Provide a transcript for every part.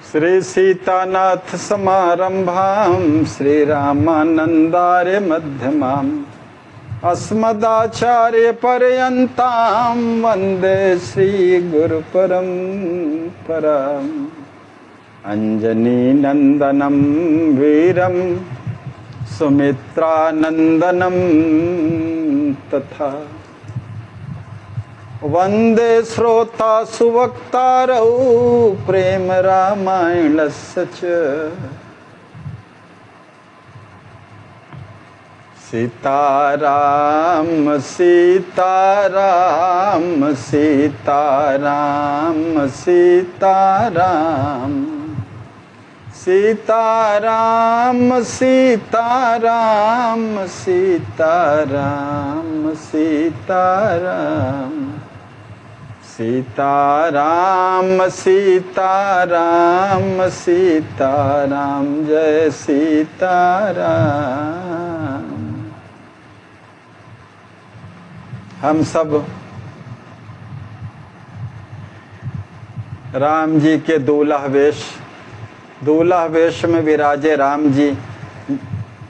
श्री सीतानाथ समारंभां श्रीरामानंदार्य मध्यमाम् अस्मदाचार्य पर्यन्तां वन्दे श्रीगुरुपरम्पराम्। अंजनी नंदनं वीरं सुमित्रानंदनं तथा वंदे श्रोता सुवक्तारौ प्रेम रामायणस्य च। सीताराम सीताराम सीताराम सीताराम सीताराम सीताराम सीताराम सीताराम सीताराम सीताराम सीताराम जय सीताराम। हम सब राम जी के दूल्हा वेश में विराजे राम जी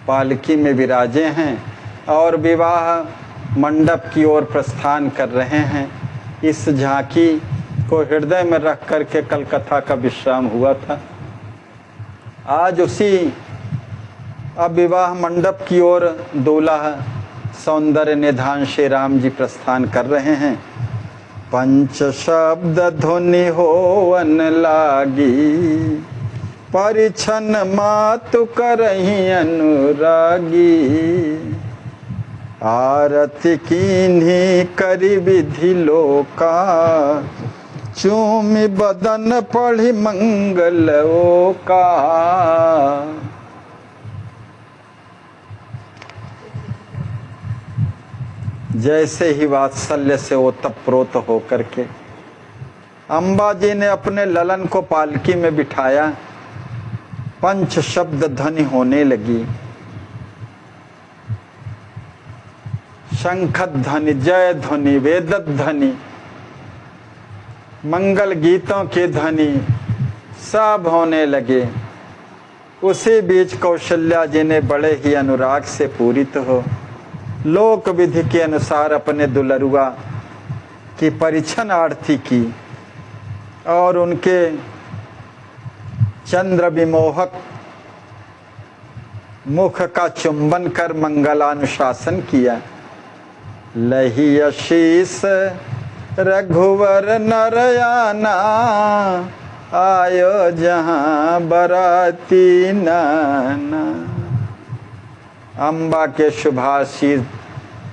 पालकी में विराजे हैं और विवाह मंडप की ओर प्रस्थान कर रहे हैं। इस झांकी को हृदय में रख करके कल कथा का विश्राम हुआ था। आज उसी अब विवाह मंडप की ओर दूल्हा सौंदर्य निधान श्री राम जी प्रस्थान कर रहे हैं। पंच शब्द ध्वनि होवन लागी परिछन मातु करही अनुरागी आरती कीन्ही करी विधि लोका चूमि बदन पढ़ी मंगल ओका। जैसे ही वात्सल्य से ओतप्रोत होकर के अम्बा जी ने अपने ललन को पालकी में बिठाया, पंच शब्द ध्वनि होने लगी। शंख ध्वनि, जय ध्वनि, वेद ध्वनि, मंगल गीतों की ध्वनि सब होने लगे। उसी बीच कौशल्या जी ने बड़े ही अनुराग से पूरित हो लोक विधि के अनुसार अपने दुलरुआ की परिछन आरती की और उनके चंद्र विमोहक मुख का चुंबन कर मंगलानुशासन किया। लही आशीष रघुवर नरयाना आयो जहां बराती नाना। अम्बा के शुभाशीष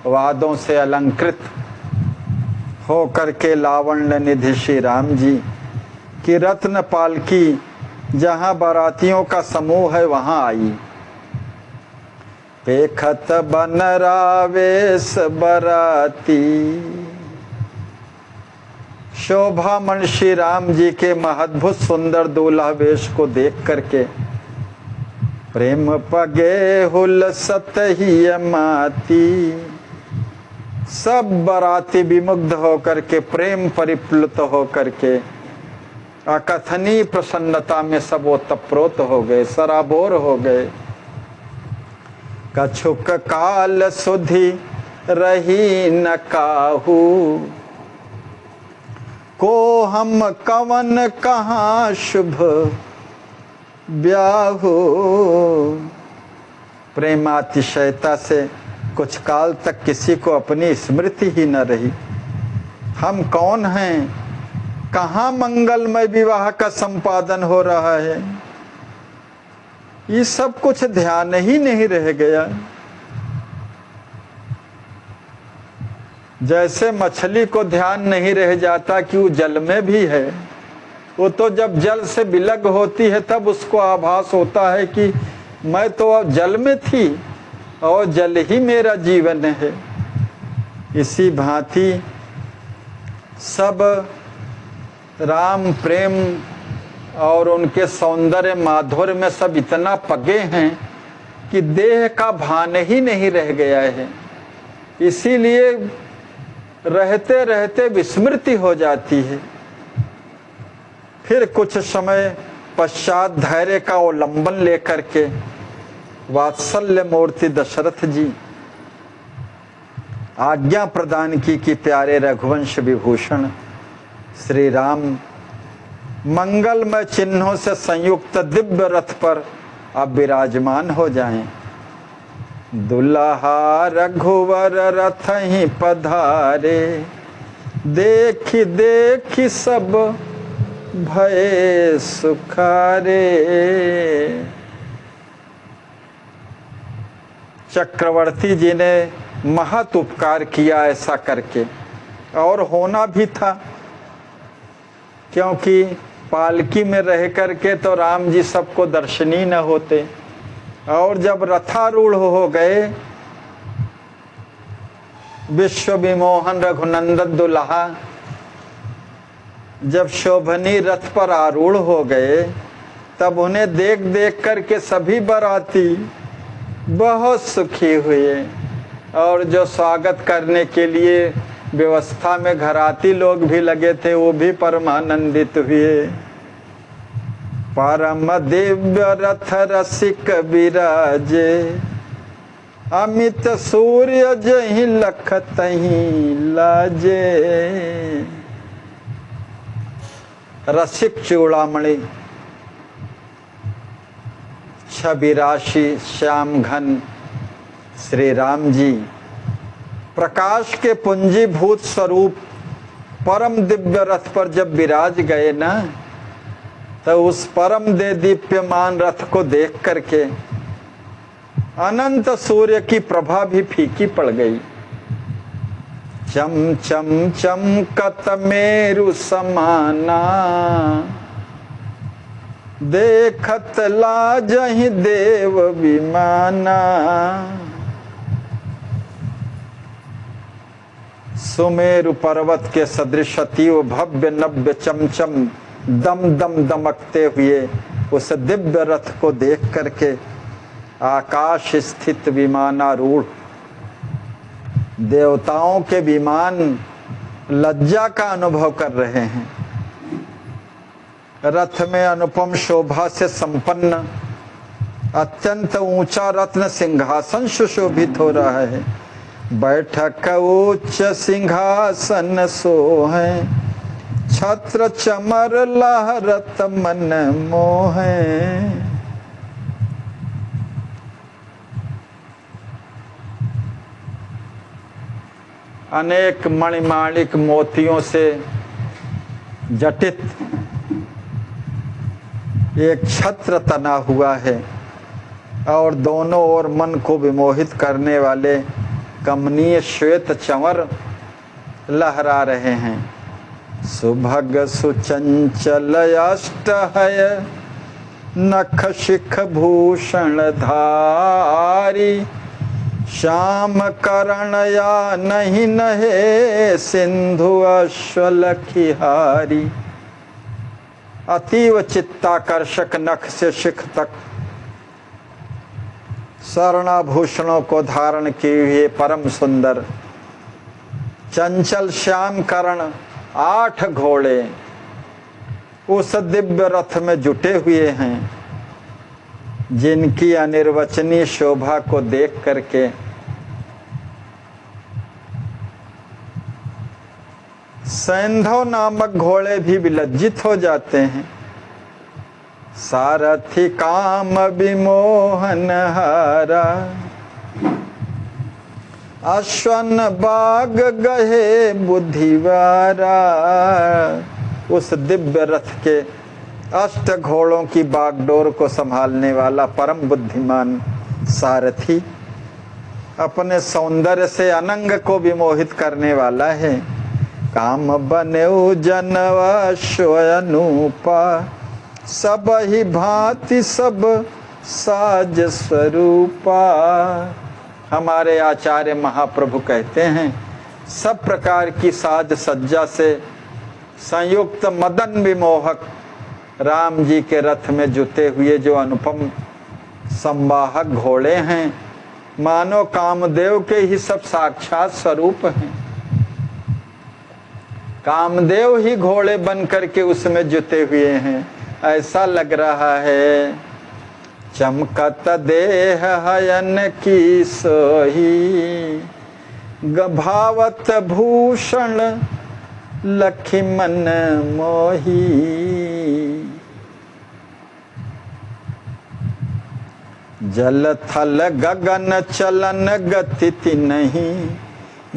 वादों से अलंकृत हो करके लावण्य निधि श्री राम जी की रत्न पालकी जहां बारातियों का समूह है वहां आई। पेखत बनरावेश बराती शोभा मन श्री राम जी के महद्भुत सुंदर दूल्हा वेश को देख करके प्रेम पगे हुल सतही माती सब बराती विमुग्ध होकर के प्रेम परिप्लुत होकर के अकथनीय प्रसन्नता में सब ओतप्रोत हो गए, सराबोर हो गए। कछुक काल सुधि रही न काहू को हम कवन कहाँ शुभ ब्याहू। प्रेमातिशयता से कुछ काल तक किसी को अपनी स्मृति ही न रही। हम कौन हैं, कहाँ मंगलमय विवाह का संपादन हो रहा है, ये सब कुछ ध्यान ही नहीं रह गया। जैसे मछली को ध्यान नहीं रह जाता कि वो जल में भी है, वो तो जब जल से विलग होती है तब उसको आभास होता है कि मैं तो अब जल में थी और जल ही मेरा जीवन है। इसी भांति सब राम प्रेम और उनके सौंदर्य माधुर्य में सब इतना पगे हैं कि देह का भान ही नहीं रह गया है। इसीलिए रहते रहते विस्मृति हो जाती है। फिर कुछ समय पश्चात धैर्य का अवलंबन लेकर के वात्सल्य मूर्ति दशरथ जी आज्ञा प्रदान की कि प्यारे रघुवंश विभूषण श्री राम मंगलमय चिन्हों से संयुक्त दिव्य रथ पर अब विराजमान हो जाएं। दुल्हा रघुवर रथ ही पधारे, देखी देखी सब भय सुखारे। चक्रवर्ती जी ने महत उपकार किया ऐसा करके, और होना भी था, क्योंकि पालकी में रह करके तो राम जी सबको दर्शनीय न होते, और जब रथारूढ़ हो गए विश्व विमोहन रघुनंदन दुल्हा जब शोभनी रथ पर आरूढ़ हो गए, तब उन्हें देख देख करके सभी बाराती बहुत सुखी हुए, और जो स्वागत करने के लिए व्यवस्था में घराती लोग भी लगे थे वो भी परमानंदित हुए। परम दिव्य रथ रसिक विराजे, अमित सूर्य जहि लख तहि लाजे। रसिक चूड़ामणि छवि राशि श्याम घन श्री राम जी प्रकाश के पुंजीभूत स्वरूप परम दिव्य रथ पर जब विराज गए ना, तो उस परम दे दीप्यमान रथ को देख करके अनंत सूर्य की प्रभा भी फीकी पड़ गई। चम चम चमकत मेरु समाना, देखत लाजहि देव विमाना। सुमेरु पर्वत के सदृश अतीव भव्य नव्य चमचम दम दम दमकते हुए उस दिव्य रथ को देख करके आकाश स्थित विमानारूढ़ देवताओं के विमान लज्जा का अनुभव कर रहे हैं। रथ में अनुपम शोभा से संपन्न अत्यंत ऊंचा रत्न सिंहासन सुशोभित हो रहा है। बैठक उच्च सिंहासन सोहे, छत्र चमर लहरत मन मोहे। अनेक मणिमाणिक मोतियों से जटित एक छत्र तना हुआ है, और दोनों ओर मन को विमोहित करने वाले कमनीय श्वेत चंवर लहरा रहे हैं। सुभग सुचंचल अष्टहय, नख शिख भूषण धारी। श्याम करण या नहीं नहे, सिंधु अश्वलखिहारी। अतीव चित्ताकर्षक नख से शिख तक स्वर्णाभूषणों को धारण किए हुए परम सुंदर चंचल श्याम करण 8 घोड़े उस दिव्य रथ में जुटे हुए हैं, जिनकी अनिर्वचनीय शोभा को देख करके सैंधव नामक घोड़े भी विलज्जित हो जाते हैं। सारथी काम विमोहन हारा, अश्वन बाग गहे बुद्धिवारा। उस दिव्य रथ के 8 घोड़ों की बागडोर को संभालने वाला परम बुद्धिमान सारथी अपने सौंदर्य से अनंग को विमोहित करने वाला है। काम बनेउ जनवा स्वयनूपा, सब ही भांति सब साज स्वरूपा। हमारे आचार्य महाप्रभु कहते हैं, सब प्रकार की साज सज्जा से संयुक्त मदन विमोहक राम जी के रथ में जुटे हुए जो अनुपम संवाहक घोड़े हैं, मानो कामदेव के ही सब साक्षात स्वरूप हैं। कामदेव ही घोड़े बन करके उसमें जुटे हुए हैं, ऐसा लग रहा है। चमकत देह हयन की सोही, गभावत भूषण लखी मन मोही। जल थल गगन चलन गति नहीं,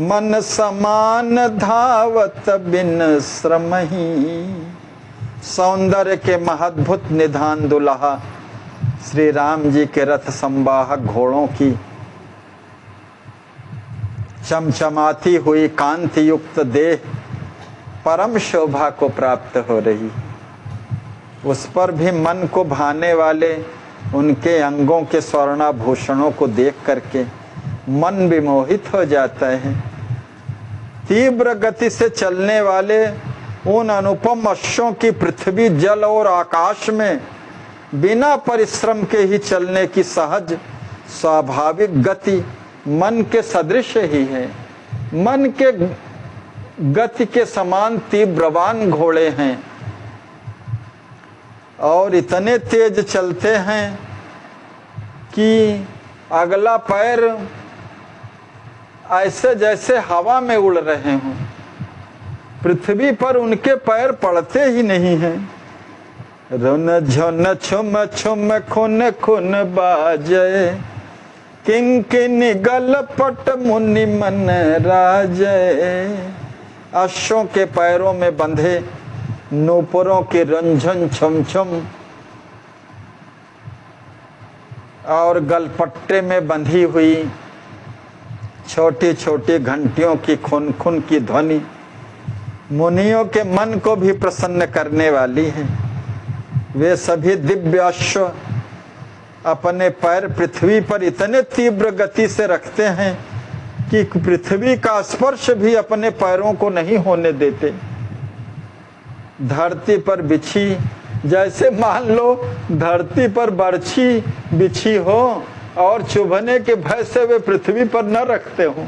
मन समान धावत बिन श्रमही। सौंदर्य के महद्भुत निधान दुल्हा श्री राम जी के रथ संवाहक घोड़ों की चमचमाती हुई कांति युक्त देह परम शोभा को प्राप्त हो रही। उस पर भी मन को भाने वाले उनके अंगों के स्वर्णाभूषणों को देख करके मन विमोहित हो जाता है। तीव्र गति से चलने वाले उन अनुपम अश्वों की पृथ्वी जल और आकाश में बिना परिश्रम के ही चलने की सहज स्वाभाविक गति मन के सदृश ही है। मन के गति के समान तीव्रवान घोड़े हैं और इतने तेज चलते हैं कि अगला पैर ऐसे जैसे हवा में उड़ रहे हों। पृथ्वी पर उनके पैर पड़ते ही नहीं हैं। रुन झुन छुम छुम खुन खुन बाजे, किंकिनी गलपट मुनि मन राजे। अश्वों के पैरों में बंधे नूपुरों की रंझन छुम छुम और गलपट्टे में बंधी हुई छोटी छोटी घंटियों की खुन खुन की ध्वनि मुनियों के मन को भी प्रसन्न करने वाली है। वे सभी दिव्य अश्व अपने पैर पृथ्वी पर इतने तीव्र गति से रखते हैं कि पृथ्वी का स्पर्श भी अपने पैरों को नहीं होने देते। धरती पर बिछी, जैसे मान लो धरती पर बरछी बिछी हो और चुभने के भय से वे पृथ्वी पर न रखते हो,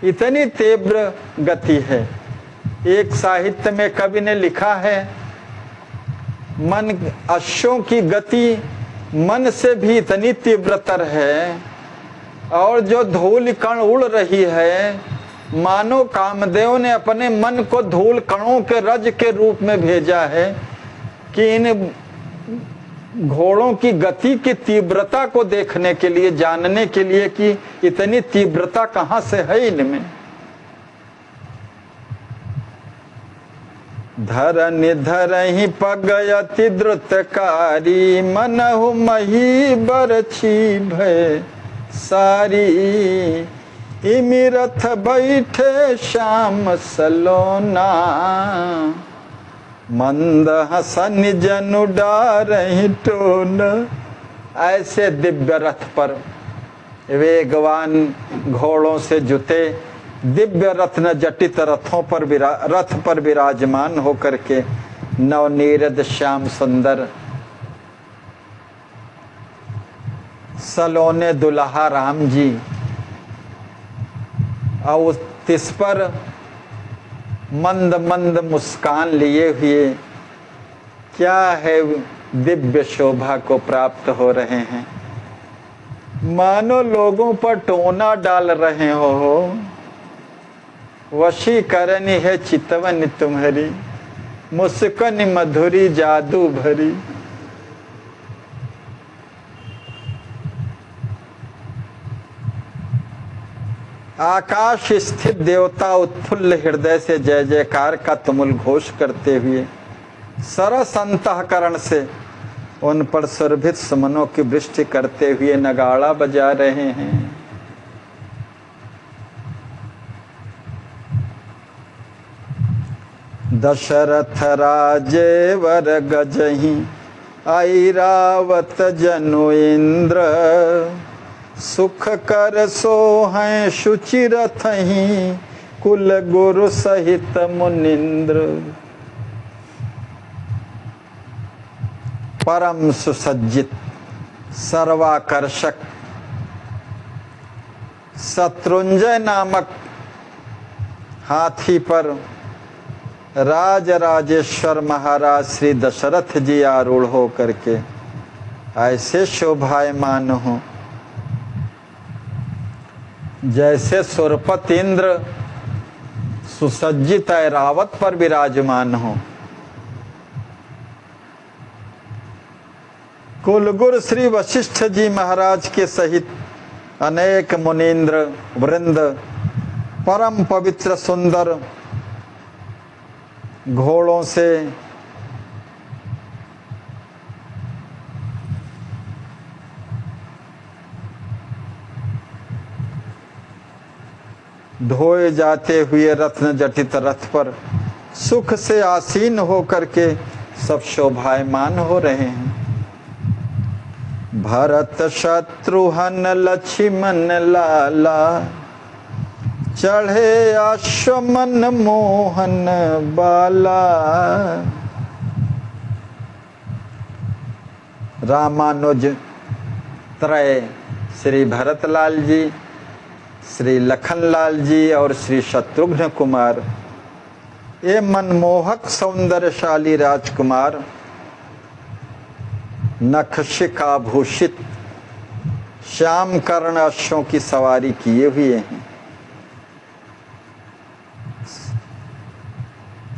इतनी तीव्र गति है। एक साहित्य में कवि ने लिखा है, मन अश्वों की गति मन से भी इतनी तीव्रतर है और जो धूल कण उड़ रही है, मानो कामदेव ने अपने मन को धूल कणों के रज के रूप में भेजा है कि इन घोड़ों की गति की तीव्रता को देखने के लिए, जानने के लिए कि इतनी तीव्रता कहाँ से है इनमें। धरनि धरहि पगयति द्रुतकारी, मनहु मही बरछी भय सारी। इमि रथ बैठे श्याम सलोना, मंद हसन जनु डारहि टोन। ऐसे दिव्य रथ पर वेगवान घोड़ों से जुते दिव्य रत्न जटित रथों पर रथ पर विराजमान होकर के नवनीरद श्याम सुंदर सलोने दुल्हा राम जी और तिस पर मंद मंद मुस्कान लिए हुए क्या है दिव्य शोभा को प्राप्त हो रहे हैं। मानो लोगों पर टोना डाल रहे हो। वशीकरनी है चितवन तुम्हारी, मुस्कान मधुरी जादू भरी। आकाश स्थित देवता उत्फुल्ल हृदय से जय जयकार का तुमुल घोष करते हुए सरस अंतःकरण से उन पर सुरभित सुमनों की वृष्टि करते हुए नगाड़ा बजा रहे हैं। दशरथ राजे वर गजहि ऐरावत जनु इंद्र, सुख कर सोहै शुचि रथहि कुल गुरु सहित मुनिंद्र। परम सुसज्जित सर्वाकर्षक शत्रुंजय नामक हाथी पर राज राजेश्वर महाराज श्री दशरथ जी आरूढ़ हो करके ऐसे शोभायमान हो जैसे सुरपत इंद्र सुसज्जित ऐरावत पर विराजमान हो। कुलगुरु श्री वशिष्ठ जी महाराज के सहित अनेक मुनीन्द्र वृंद परम पवित्र सुंदर घोड़ों से धोए जाते हुए रत्न जटित रथ पर सुख से आसीन होकर के सब शोभायमान हो रहे हैं। भरत शत्रुघ्न लक्ष्मण लाला चढ़े अश्वमन मोहन बाला। रामानुज त्रय श्री भरतलाल जी, श्री लखनलाल जी और श्री शत्रुघ्न कुमार, ये मनमोहक सौंदर्यशाली राजकुमार नखशिखाभूषित श्याम कर्ण अश्वों की सवारी किए हुए हैं।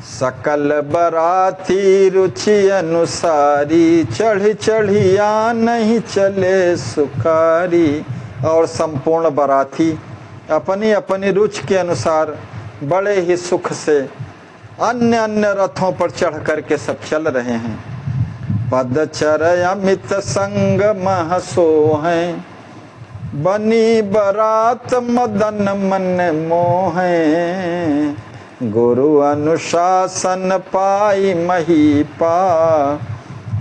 सकल बराती रुचि अनुसारी चढ़ी चढ़िया नहीं चले सुखारी। और संपूर्ण बराती अपनी अपनी रुचि के अनुसार बड़े ही सुख से अन्य अन्य रथों पर चढ़ करके सब चल रहे हैं। पदचर अमित संग महसो हैं बनी बरात मदन मन मोहें। गुरु अनुशासन पाई महीपा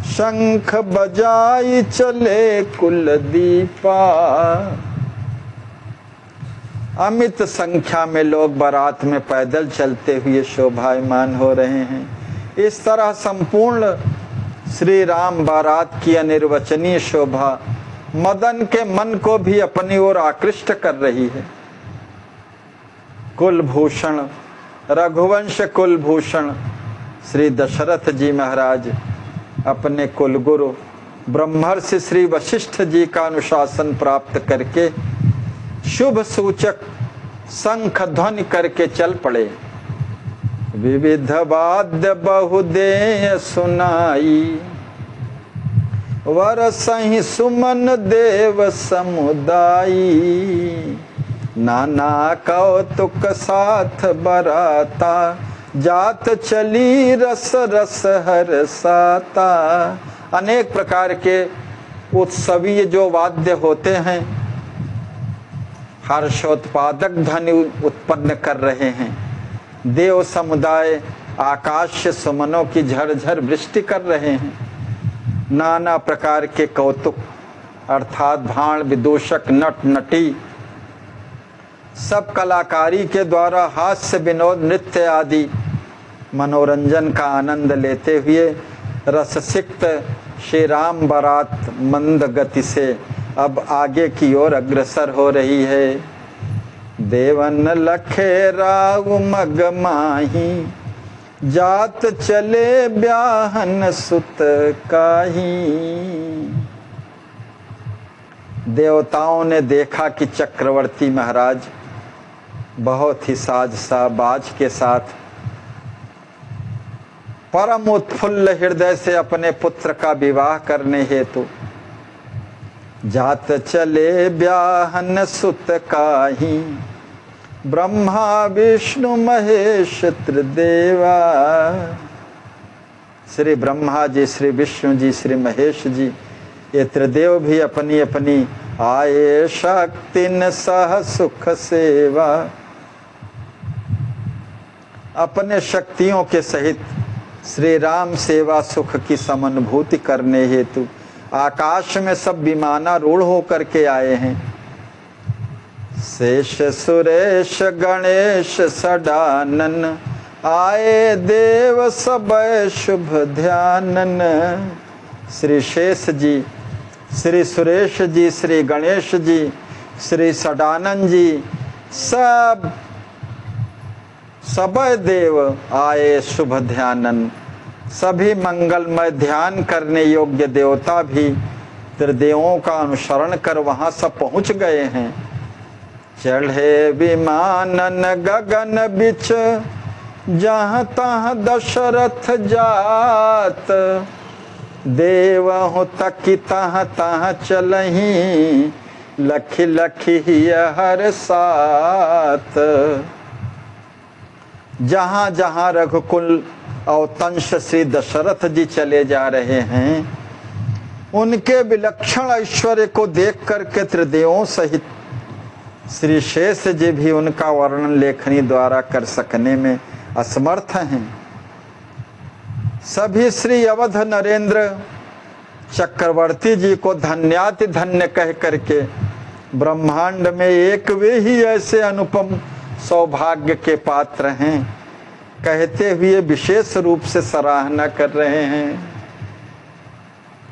शंख बजाई चले कुलदीपा। अमित संख्या में लोग बारात में पैदल चलते हुए शोभायमान हो रहे हैं। इस तरह संपूर्ण श्री राम बारात की अनिर्वचनीय शोभा मदन के मन को भी अपनी ओर आकृष्ट कर रही है। कुलभूषण रघुवंश कुलभूषण श्री दशरथ जी महाराज अपने कुलगुरु ब्रह्मर्षि श्री वशिष्ठ जी का अनुशासन प्राप्त करके शुभ सूचक शंख ध्वनि करके चल पड़े। विविध वाद्य बहुदेय सुनाई वर सही सुमन देव समुदायी। नाना कौतुक साथ बराता जात चली रस रस हर साता। अनेक प्रकार के उत्सवीय जो वाद्य होते हैं हर्षोत्पादक ध्वनि उत्पन्न कर रहे हैं। देव समुदाय आकाश सुमनों की झरझर वृष्टि कर रहे हैं। नाना प्रकार के कौतुक अर्थात भाण विदूषक नट नटी सब कलाकारी के द्वारा हास्य विनोद नृत्य आदि मनोरंजन का आनंद लेते हुए रससिक्त श्री राम बारात मंद गति से अब आगे की ओर अग्रसर हो रही है। देवन लखे राव मग माही जात चले ब्याहन सुत काही। देवताओं ने देखा कि चक्रवर्ती महाराज बहुत ही साज के साथ परम उत्फुल्ल हृदय से अपने पुत्र का विवाह करने हेतु जात चले ब्याहन सुत काही। ब्रह्मा विष्णु महेश त्रिदेवा। श्री ब्रह्मा जी, श्री विष्णु जी, श्री महेश जी, ये त्रिदेव भी अपनी अपनी आए शक्ति न सह सुख सेवा। अपने शक्तियों के सहित श्री राम सेवा सुख की समानुभूति करने हेतु आकाश में सब विमानारूढ़ होकर के आए हैं। शेष सुरेश गणेश सडानन आए देव सब शुभ ध्यानन। श्री शेष जी, श्री सुरेश जी, श्री गणेश जी, श्री सडानंद जी सब सबय देव आए शुभ ध्यानन। सभी मंगलमय ध्यान करने योग्य देवता भी त्रिदेवों का अनुसरण कर वहां सब पहुंच गए हैं। चढ़े विमानन गगन बिच, जहाँ तहाँ दशरथ जात। देवहु तकी तहाँ तहाँ चलही, लखी लखी हर साथ। जहाँ जहाँ रघुकुल अवतंश श्री दशरथ जी चले जा रहे हैं, उनके विलक्षण ऐश्वर्य को देख करके त्रिदेवों सहित श्री शेष जी भी उनका वर्णन लेखनी द्वारा कर सकने में असमर्थ हैं। सभी श्री अवध नरेंद्र चक्रवर्ती जी को धन्याति धन्य कह करके ब्रह्मांड में एक वे ही ऐसे अनुपम सौभाग्य के पात्र हैं कहते हुए विशेष रूप से सराहना कर रहे हैं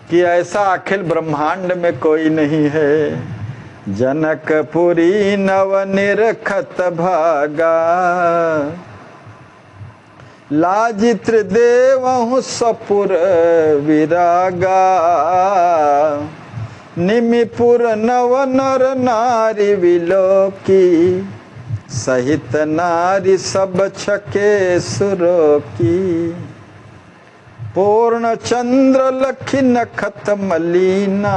कि ऐसा अखिल ब्रह्मांड में कोई नहीं है। जनकपुरी नव निरखत भागा, लाजित्र देवहु सपुर विरागा। निमिपुर नव नर नारी विलोकी, सहित नारी सब छके सुरोकी। पूर्ण चंद्र लखी नखत मलीना,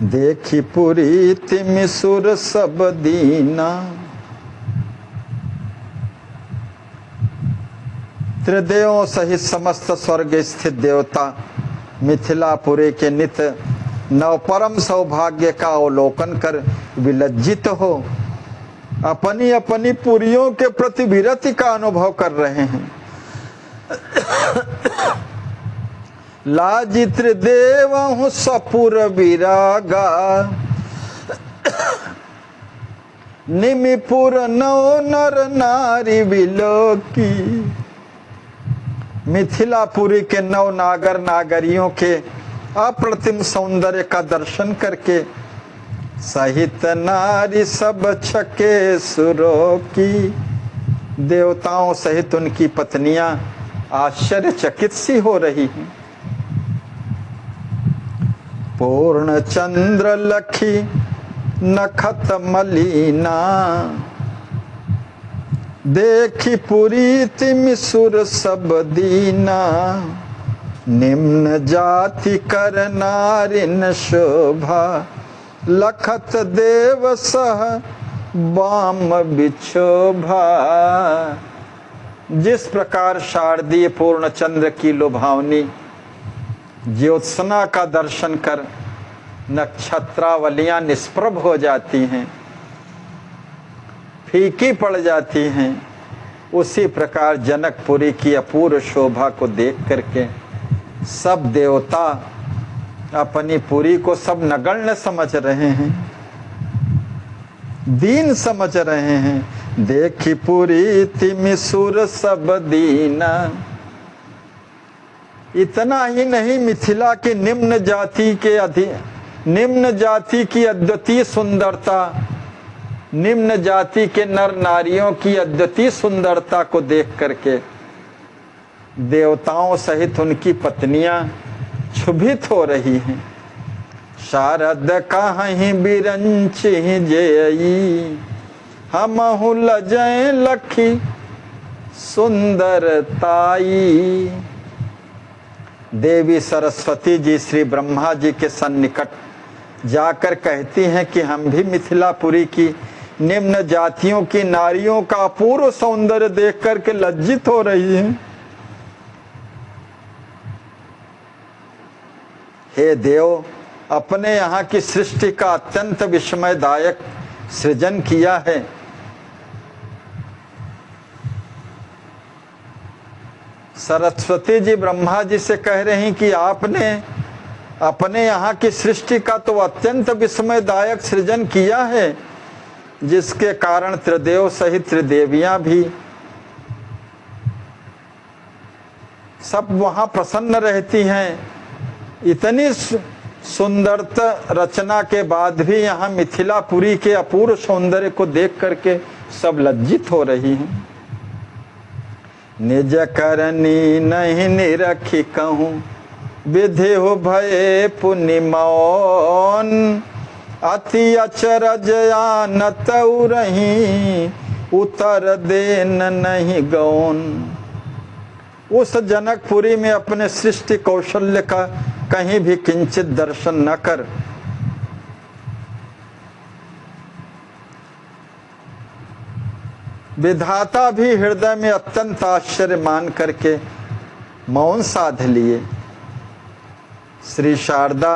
देखी पुरी तिमि सुर सब दीना। त्रिदेवों सहित समस्त स्वर्ग स्थित देवता मिथिलापुरी के नित नवपरम सौभाग्य का अवलोकन कर विलज्जित हो अपनी अपनी पुरियों के प्रति विरति का अनुभव कर रहे हैं। लाजित्र देवहु सपुर विरागा, निमिपुर नौ नर नारी विलोकी। मिथिलापुरी के नौ नागर नागरियों के अप्रतिम सौंदर्य का दर्शन करके सहित नारी सब छके सुरों की, देवताओं सहित उनकी पत्नियां आश्चर्यचकित सी हो रही हैं। पूर्ण चंद्र लखी नखत मलीना, देखी पुरी तिमि सुर सब दीना। निम्न जाति कर नारिन शोभा, लखत देव सह बाम बिछोभा। जिस प्रकार शारदीय पूर्ण चंद्र की लुभावनी ज्योत्सना का दर्शन कर नक्षत्रावलियां निष्प्रभ हो जाती हैं, फीकी पड़ जाती हैं, उसी प्रकार जनकपुरी की अपूर्व शोभा को देख करके सब देवता अपनी पुरी को सब नगण्य समझ रहे हैं, दीन समझ रहे हैं। देखी पुरी तिमि सुर सब दीना। इतना ही नहीं, मिथिला की निम्न जाति की अद्वितीय सुंदरता, निम्न जाति के नर नारियों की अद्वितीय सुंदरता को देख करके देवताओं सहित उनकी पत्नियां क्षुभित हो रही हैं। शारद कहीं बिरंची जयई, हमहु लजय लखी सुंदरताई। देवी सरस्वती जी श्री ब्रह्मा जी के सन्निकट जाकर कहती हैं कि हम भी मिथिलापुरी की निम्न जातियों की नारियों का अपूर्व सौंदर्य देख करके लज्जित हो रही हैं। हे देव, अपने यहाँ की सृष्टि का अत्यंत विस्मयदायक सृजन किया है। सरस्वती जी ब्रह्मा जी से कह रही कि आपने अपने यहाँ की सृष्टि का तो अत्यंत विस्मयदायक सृजन किया है, जिसके कारण त्रिदेव सहित त्रिदेवियां भी सब वहां प्रसन्न रहती हैं। इतनी सुंदरता रचना के बाद भी यहाँ मिथिलापुरी के अपूर्व सौंदर्य को देख करके सब लज्जित हो रही हैं। निज करनी नहीं निरखी कहूँ, विधि हो भये पुनि मौन। अति अचरज आनत उरही, उतर देन नहीं गौन। उस जनकपुरी में अपने सृष्टि कौशल्य का कहीं भी किंचित दर्शन न कर विधाता भी हृदय में अत्यंत आश्चर्य मान करके मौन साध लिए। श्री शारदा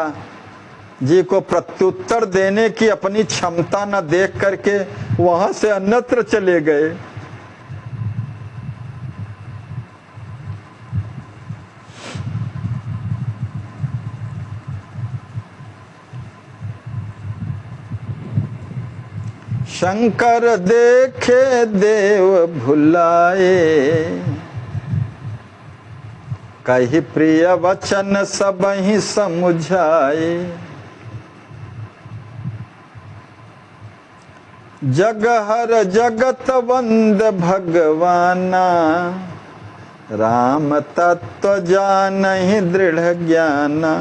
जी को प्रत्युत्तर देने की अपनी क्षमता न देख करके वहां से अन्यत्र चले गए। शंकर देखे देव भुलाए, कही प्रिय वचन सबहि समुझाए। जग हर जगत वंद भगवाना, राम तत्व जानहि दृढ़ ज्ञाना।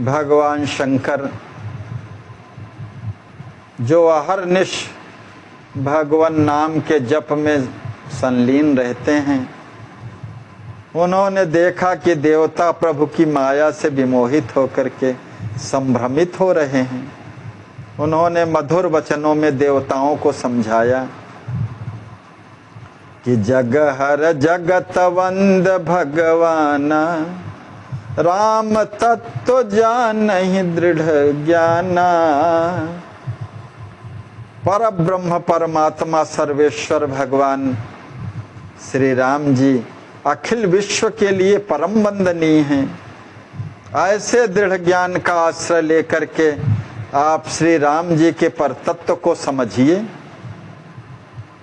भगवान शंकर जो अहरनिश भगवान नाम के जप में संलीन रहते हैं, उन्होंने देखा कि देवता प्रभु की माया से विमोहित होकर के संभ्रमित हो रहे हैं। उन्होंने मधुर वचनों में देवताओं को समझाया कि जग हर जगत वंद भगवाना, राम तत्व जानहि दृढ़ ज्ञाना। पर ब्रह्म परमात्मा सर्वेश्वर भगवान श्री राम जी अखिल विश्व के लिए परम वंदनीय हैं। ऐसे दृढ़ ज्ञान का आश्रय लेकर के आप श्री राम जी के परतत्व को समझिए।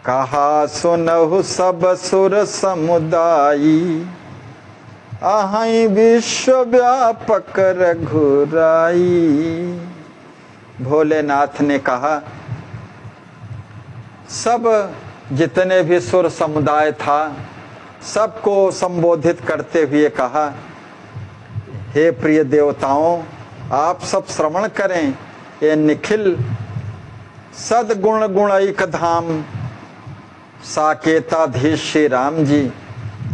कहा सुनहु सब सुर समुदायी, आहै विश्व व्यापक रघुराई। भोलेनाथ ने कहा, सब जितने भी सुर समुदाय था सबको संबोधित करते हुए कहा, हे प्रिय देवताओं, आप सब श्रवण करें। ये निखिल सदगुण गुणैक धाम साकेताधीश श्री राम जी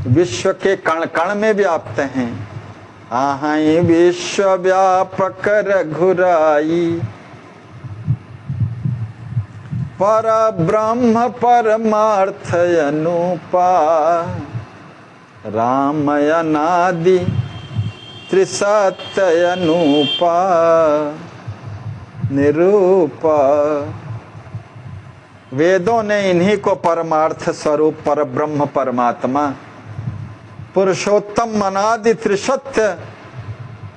विश्व के कण कण में व्याप्त हैं। आहै विश्व व्यापक रघुराई, पर ब्रह्म परमार्थ अनुपा। राम अनादि त्रिसत्य अनुपा निरूपा। वेदों ने इन्हीं को परमार्थ स्वरूप पर ब्रह्म परमात्मा, पुरुषोत्तम अनादि त्रिसत्य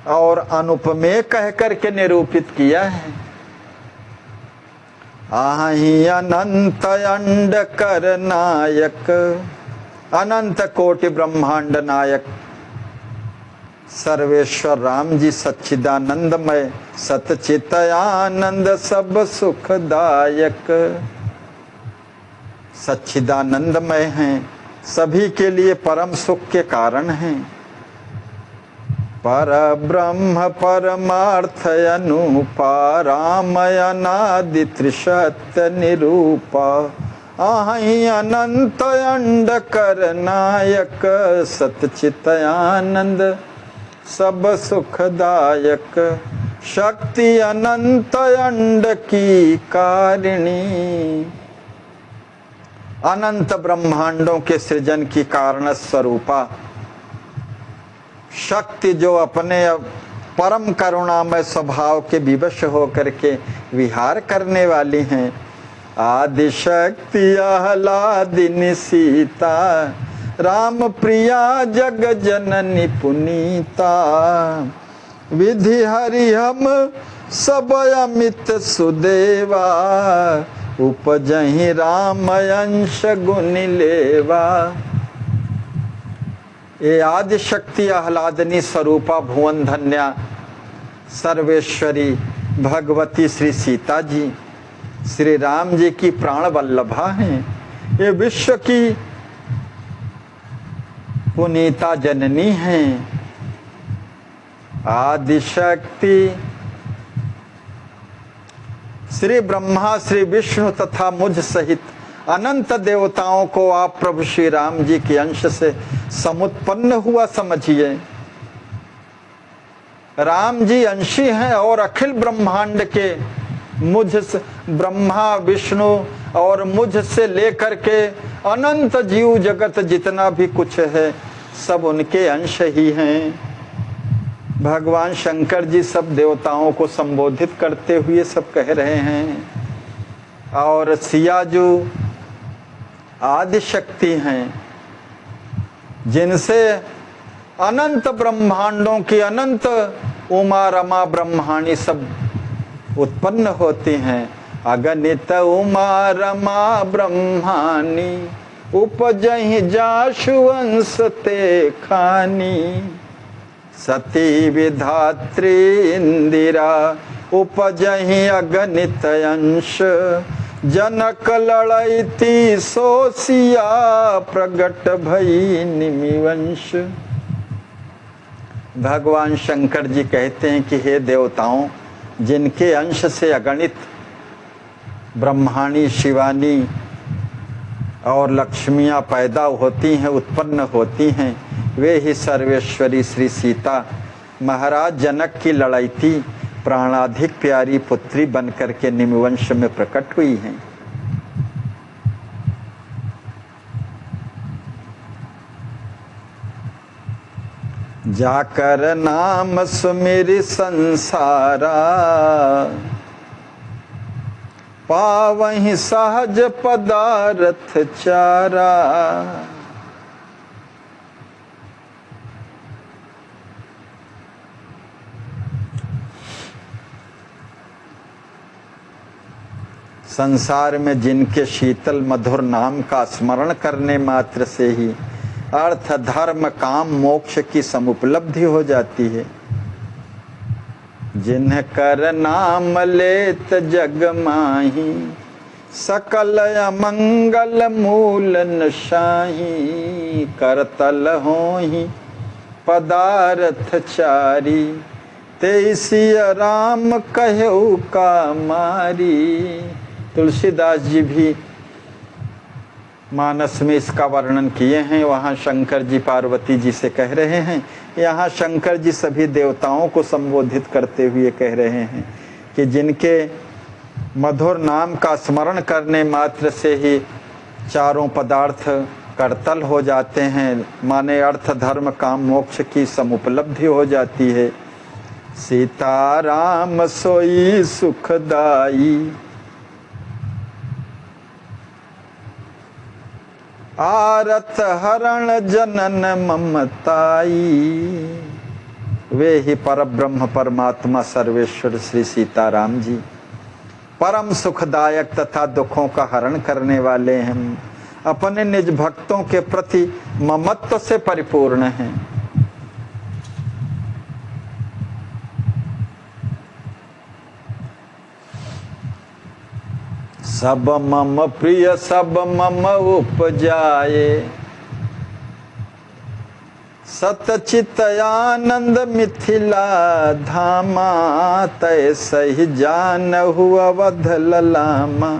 और अनुपमेय कह करके निरूपित किया है। आहि अनंत अंड कर नायक, अनंत कोटि ब्रह्मांड नायक सर्वेश्वर राम जी सच्चिदानंदमय, सतचित आनंद सब सुखदायक। सच्चिदानंदमय हैं, सभी के लिए परम सुख के कारण हैं। पर ब्रह्म परमार्थ अनुपा, राम अनादि त्रिसत्य निरूपा। आहै अनंत अंड कर नायक, सतचित आनंद सब सुखदायक। शक्ति अनंत अंड की कारिणी, अनंत ब्रह्मांडों के सृजन की कारण स्वरूपा। शक्ति जो अपने परम करुणामय स्वभाव के विवश होकर के विहार करने वाली हैं। आदि शक्ति आह्लादिनी सीता, राम प्रिया जग जननी पुनीता। विधि हरि हम सब अमित सुदेवा, उपजहि राम अंश गुण लेवा। ये आदि शक्ति आह्लादनी स्वरूपा भुवन धन्या सर्वेश्वरी भगवती श्री सीता जी श्री राम जी की प्राण वल्लभा हैं। ये विश्व की पुनीता जननी हैं। आदि शक्ति श्री ब्रह्मा श्री विष्णु तथा मुझ सहित अनंत देवताओं को आप प्रभु श्री राम जी के अंश से समुत्पन्न हुआ समझिए। राम जी अंशी हैं और अखिल ब्रह्मांड के मुझ से ब्रह्मा विष्णु और मुझ से लेकर के अनंत जीव जगत जितना भी कुछ है सब उनके अंश ही हैं। भगवान शंकर जी सब देवताओं को संबोधित करते हुए सब कह रहे हैं। और सिया जो आदि शक्ति हैं जिनसे अनंत ब्रह्मांडों की अनंत उमा रमा ब्रह्माणी सब उत्पन्न होती हैं। अगणित उमा रमा ब्रह्माणी उपजहि जाशु वंश ते खानी। सती विधात्री इंदिरा उपजहि अगणित अंश। जनक लड़ैती सोसिया प्रगट भई निमिवंश। भगवान शंकर जी कहते हैं कि हे देवताओं, जिनके अंश से अगणित ब्रह्माणी शिवानी और लक्ष्मियां पैदा होती हैं उत्पन्न होती हैं, वे ही सर्वेश्वरी श्री सीता महाराज जनक की लड़ैती प्राणाधिक प्यारी पुत्री बनकर के निमिवंश में प्रकट हुई हैं। जाकर नाम सुमिर संसारा पावहि सहज पदार्थ चारा। संसार में जिनके शीतल मधुर नाम का स्मरण करने मात्र से ही अर्थ धर्म काम मोक्ष की समुपलब्धि हो जाती है। जिन्ह कर नाम लेत जग माही सकल अमंगल मूल नशाही। करतल होहि पदार्थ चारी तेसिय राम कहु का मारी। तुलसीदास जी भी मानस में इसका वर्णन किए हैं। वहाँ शंकर जी पार्वती जी से कह रहे हैं, यहाँ शंकर जी सभी देवताओं को संबोधित करते हुए कह रहे हैं कि जिनके मधुर नाम का स्मरण करने मात्र से ही चारों पदार्थ करतल हो जाते हैं, माने अर्थ धर्म काम मोक्ष की समुपलब्धि हो जाती है। सीताराम सोई सुखदाई आरत हरण जनन ममताई। वे ही परब्रह्म परमात्मा सर्वेश्वर श्री सीताराम जी परम सुखदायक तथा दुखों का हरण करने वाले हैं। अपने निज भक्तों के प्रति ममत्व से परिपूर्ण हैं। सब मम प्रिय सब मम उपजाए सतचित आनंद मिथिला धामा। तय सही जान हुआ अवध ललामा।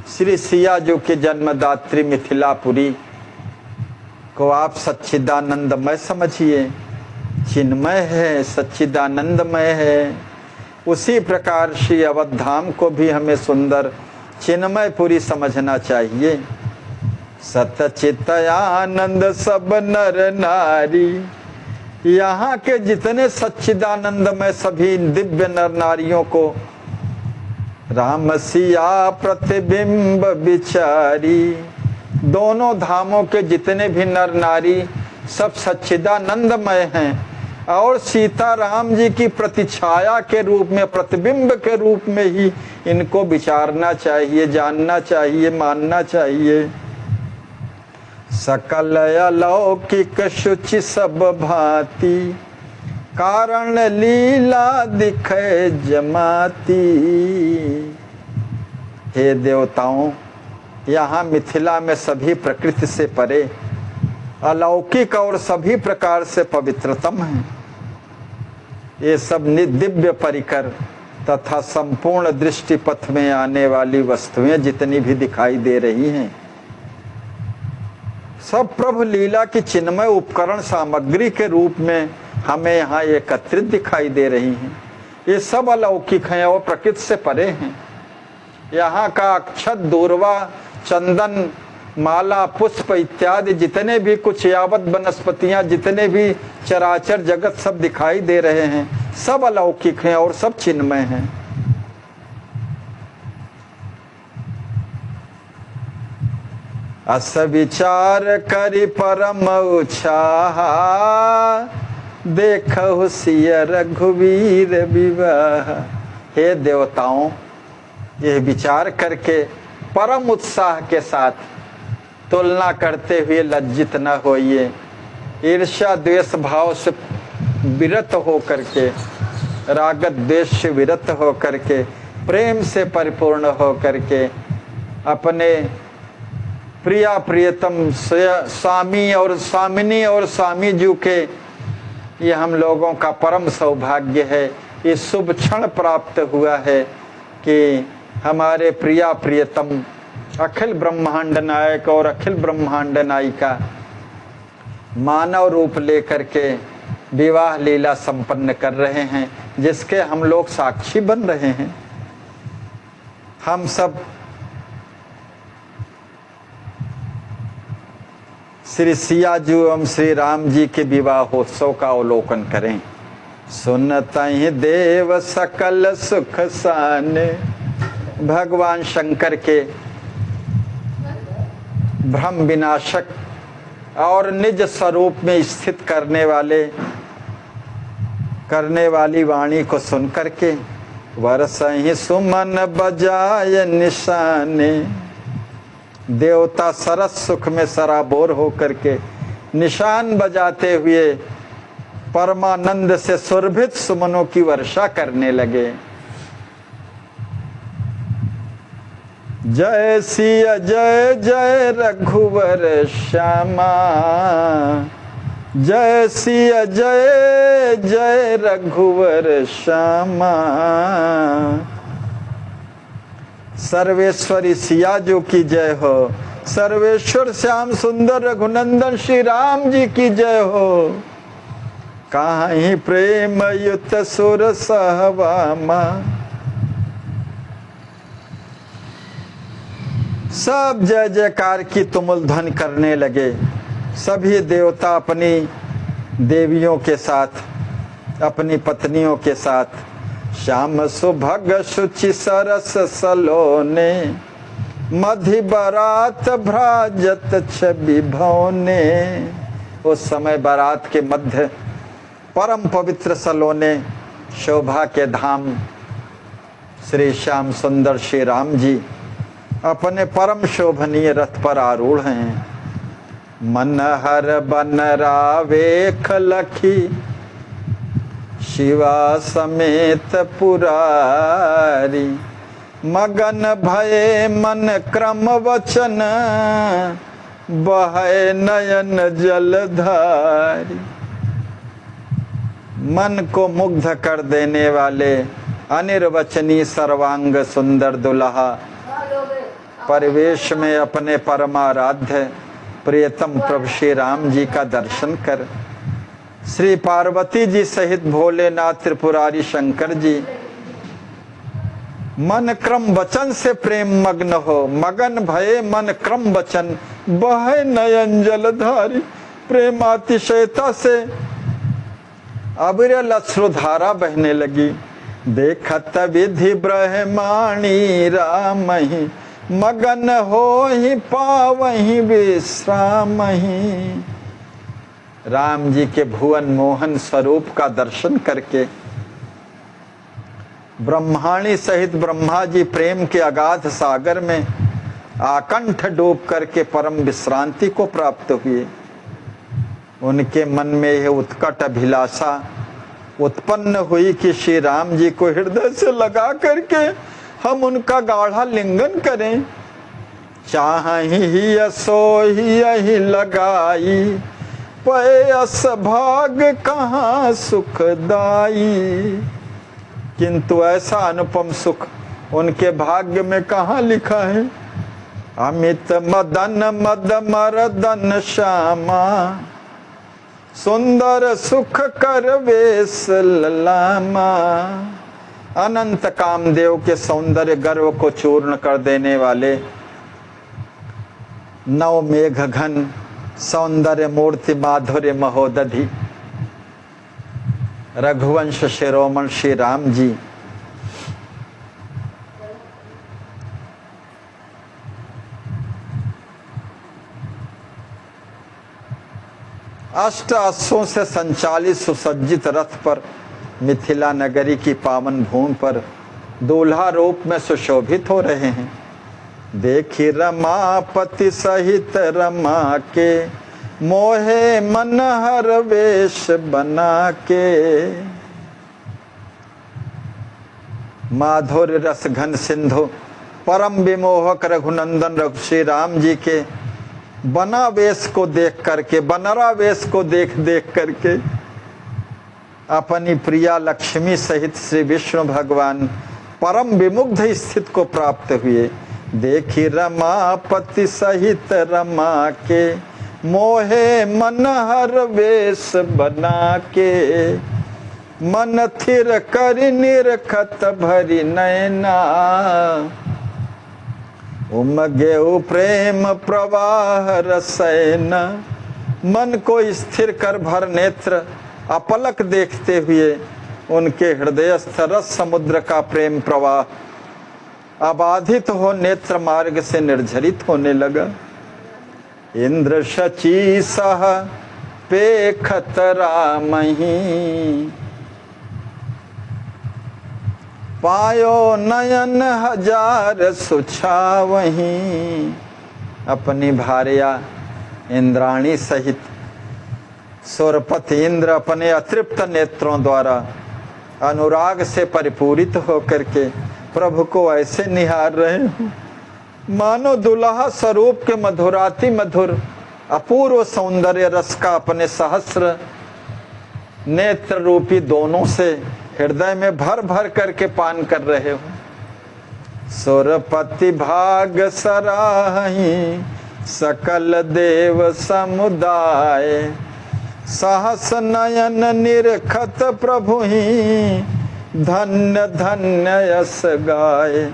श्री सिया जो के जन्मदात्री मिथिलापुरी को आप सच्चिदानंदमय समझिए। चिन्मय है, सच्चिदानंदमय है। उसी प्रकार श्री अवध धाम को भी हमें सुंदर चिन्मय पुरी समझना चाहिए। सतचित आनंद सब नर नारी। यहाँ के जितने सच्चिदानंदमय सभी दिव्य नर नारियों को राम सिया प्रतिबिंब विचारी। दोनों धामों के जितने भी नर नारी सब सच्चिदानंदमय हैं और सीता राम जी की प्रतिछाया के रूप में प्रतिबिंब के रूप में ही इनको विचारना चाहिए, जानना चाहिए, मानना चाहिए। सकल अलौकिक शुचि सब भांति, कारण लीला दिखे जमाती। हे देवताओं, यहाँ मिथिला में सभी प्रकृति से परे, अलौकिक और सभी प्रकार से पवित्रतम हैं। ये सब दिव्य परिकर तथा संपूर्ण दृष्टि पथ में आने वाली वस्तुएं जितनी भी दिखाई दे रही हैं, सब प्रभु लीला की चिन्मय उपकरण सामग्री के रूप में हमें यहाँ एकत्रित दिखाई दे रही हैं। ये सब अलौकिक हैं और प्रकृति से परे हैं। यहाँ का अक्षत, दूर्वा, चंदन, माला, पुष्प इत्यादि जितने भी कुछ यावत वनस्पतियाँ, जितने भी चराचर जगत सब दिखाई दे रहे हैं, सब अलौकिक हैं और सब चिन्मय हैं। अस विचार करि परम उत्साह, देखहु सिय रघुवीर विवाह। हे देवताओं, यह विचार करके परम उत्साह के साथ तुलना करते हुए लज्जित न होइए। ईर्ष्या द्वेष भाव से विरत हो करके, रागत द्वेष से विरत हो करके, प्रेम से परिपूर्ण हो करके अपने प्रिया प्रियतम स्वामी और स्वामिनी और स्वामी जी के, ये हम लोगों का परम सौभाग्य है। ये शुभ क्षण प्राप्त हुआ है कि हमारे प्रिया प्रियतम अखिल ब्रह्मांड नायक और अखिल ब्रह्मांड नायिका मानव रूप लेकर के विवाह लीला संपन्न कर रहे हैं, जिसके हम लोग साक्षी बन रहे हैं। हम सब श्री सिया जी एवं श्री राम जी के विवाहोत्सव का अवलोकन करें। सुनतहि देव सकल सुख साने, भगवान शंकर के भ्रम विनाशक और निज स्वरूप में स्थित करने वाली वाणी को सुन करके, वरसहि सुमन बजाय निशाने। देवता सरस सुख में सराबोर होकर के निशान बजाते हुए परमानंद से सुरभित सुमनों की वर्षा करने लगे। जय सिया जय जय रघुवर श्यामा, जय सिया जय जय रघुवर श्यामा। सर्वेश्वरी सिया जो की जय हो, सर्वेश्वर श्याम सुंदर रघुनंदन श्री राम जी की जय हो। काहि प्रेम युत सुर सहवामा। सब जय जयकार की तुमुल ध्वनि करने लगे। सभी देवता अपनी देवियों के साथ, अपनी पत्नियों के साथ, श्याम सुभग शुचि सरस सलोने, मधि बरात भ्राजत छवि भवने। उस समय बारात के मध्य परम पवित्र सलोने, शोभा के धाम श्री श्याम सुंदर श्री राम जी अपने परम शोभनीय रथ पर आरूढ़ हैं। मनहर बन रावेख लखी, शिवा समेत पुरारी। मगन भये मन क्रम वचन, बहे नयन जलधारी। मन को मुग्ध कर देने वाले अनिर्वचनीय सर्वांग सुंदर दुल्हा परिवेश में अपने परमाराध्य प्रियतम प्रभु श्री राम जी का दर्शन कर, श्री पार्वती जी सहित भोलेनाथ त्रिपुरारी शंकर जी मन क्रम वचन से प्रेम मग्न हो। मगन भये मन क्रम वचन, बहे नयन जलधारी। प्रेमातिशयता से अविरल अश्रुधारा बहने लगी। देखत विधि ब्रह्माणी राम ही, मगन हो ही पावही विश्राम ही। राम जी के भुवन मोहन स्वरूप का दर्शन करके ब्रह्माणी सहित ब्रह्मा जी प्रेम के अगाध सागर में आकंठ डूब करके परम विश्रांति को प्राप्त हुए। उनके मन में यह उत्कट अभिलाषा उत्पन्न हुई कि श्री राम जी को हृदय से लगा करके हम उनका गाढ़ा लिंगन करें। चाहि सोहि यही लगाई, पयस भाग कहाँ सुखदाई। किंतु ऐसा अनुपम सुख उनके भाग्य में कहाँ लिखा है। अमित मदन मद मरदन श्यामा, सुंदर सुख कर वेश ललामा। अनंत कामदेव के सौंदर्य गर्व को चूर्ण कर देने वाले नव मेघ घन सौंदर्य मूर्ति माधुर्य महोदधि रघुवंश शिरोमणि श्री राम जी अष्ट अश्वों से संचालित सुसज्जित रथ पर मिथिला नगरी की पावन भूमि पर दूल्हा रूप में सुशोभित हो रहे हैं। देखी रमापति सहित रमा के, मोहे मन हर वेश बना के। माधुर्य रस घन सिंधु परम विमोहक रघुनंदन रघु श्री राम जी के बना वेश को देख करके, बनरा वेश को देख करके अपनी प्रिया लक्ष्मी सहित श्री विष्णु भगवान परम विमुग्ध स्थित को प्राप्त हुए। देखी रमापति सहित रमा के, मोहे मन हर वेश बना के। मन थिर कर निरखत भरी नैना, उमगे प्रेम प्रवाह रसैन। मन को स्थिर कर भर नेत्र अपलक देखते हुए उनके हृदयस्थ रस समुद्र का प्रेम प्रवाह अबाधित हो नेत्र मार्ग से निर्झरित होने लगा। इंद्र शची सह पेखत रामहि, पायो नयन हजार सुछावहीं। अपनी भार्या इंद्राणी सहित सुरपति इंद्र अपने अतृप्त नेत्रों द्वारा अनुराग से परिपूरित होकर के प्रभु को ऐसे निहार रहे हो मानो दुल्हा स्वरूप के मधुराति मधुर अपूर्व सौंदर्य रस का अपने सहस्र नेत्र रूपी दोनों से हृदय में भर भर करके पान कर रहे हो। सुरपति भाग सराहि सकल देव समुदाय, सहस नयन निरखत प्रभु ही धन्य धन्य यस गाय।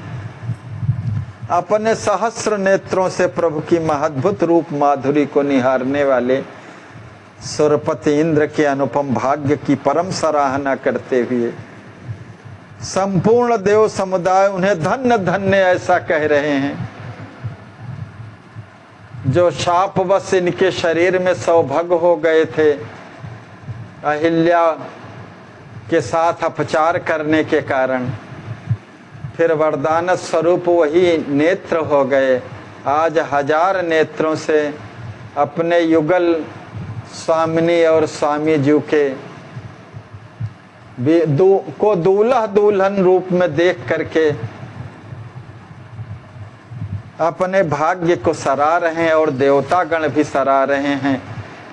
अपने सहस्र नेत्रों से प्रभु की महद्भुत रूप माधुरी को निहारने वाले सुरपति इंद्र के अनुपम भाग्य की परम सराहना करते हुए संपूर्ण देव समुदाय उन्हें धन्य धन्य ऐसा कह रहे हैं। जो शापवश इनके शरीर में सौभाग्य हो गए थे अहिल्या के साथ अपचार करने के कारण, फिर वरदान स्वरूप वही नेत्र हो गए। आज हजार नेत्रों से अपने युगल स्वामिनी और स्वामी जी के को दूल्हा दुल्हन रूप में देख करके अपने भाग्य को सराह रहे हैं और देवतागण भी सराह रहे हैं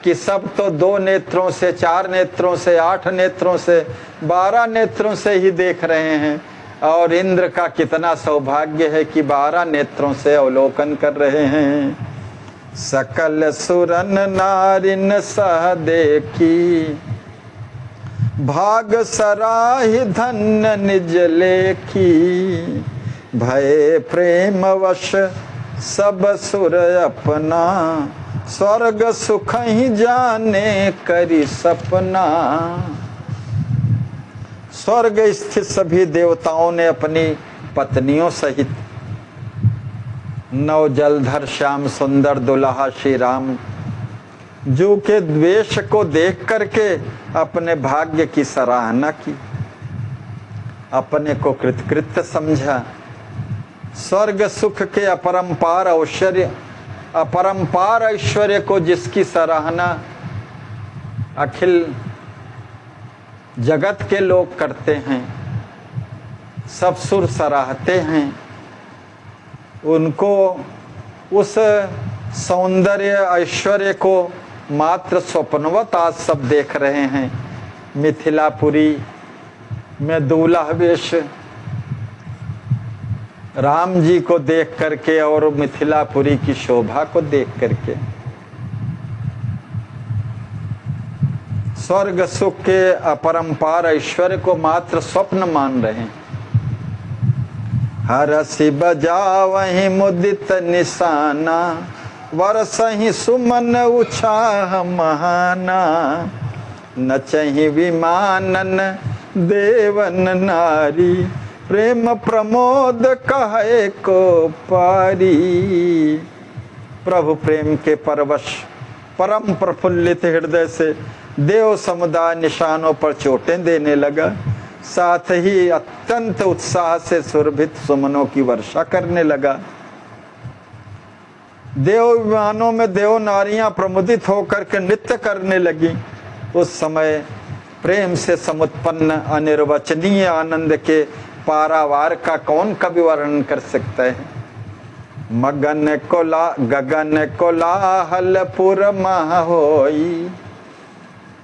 कि सब तो 2 नेत्रों से, 4 नेत्रों से, 8 नेत्रों से, 12 नेत्रों से ही देख रहे हैं। और इंद्र का कितना सौभाग्य है कि 12 नेत्रों से अवलोकन कर रहे हैं। सकल सुरन नारिन सह देखी, भाग सराहि धन्य निज लेखी। भय प्रेम वश सब सुर अपना, स्वर्ग सुख ही जाने करी सपना। स्वर्ग स्थित सभी देवताओं ने अपनी पत्नियों सहित नव जलधर श्याम सुंदर दुल्हा श्री राम जो के द्वेष को देख करके अपने भाग्य की सराहना की, अपने को कृतकृत्य समझा। स्वर्ग सुख के अपरंपार ऐश्वर्य को जिसकी सराहना अखिल जगत के लोग करते हैं, सब सुर सराहते हैं, उनको उस सौंदर्य ऐश्वर्य को मात्र स्वप्नवत आज सब देख रहे हैं। मिथिलापुरी में दूल्हा वेश राम जी को देख करके और मिथिलापुरी की शोभा को देख करके स्वर्ग सुख के अपरंपार ऐश्वर्य को मात्र स्वप्न मान रहे हैं। हरसि बजावहि मुदित निशाना, वरसहि सुमन उछाह महाना, नचहि विमानन देवन नारी, प्रेम प्रमोद कहे को पारी। प्रभु प्रेम के परवश परम प्रफुल्लित हृदय से देव समुदाय निशानों पर चोटें देने लगा, साथ ही अत्यंत उत्साह से सुरभित सुमनों की वर्षा करने लगा। देव विमानों में देव नारियां प्रमुदित होकर के नृत्य करने लगी। उस समय प्रेम से समुत्पन्न अनिर्वचनीय आनंद के पारावार का कौन कवि वर्णन कर सकता है। गगन कोलाहलपुर मह होई,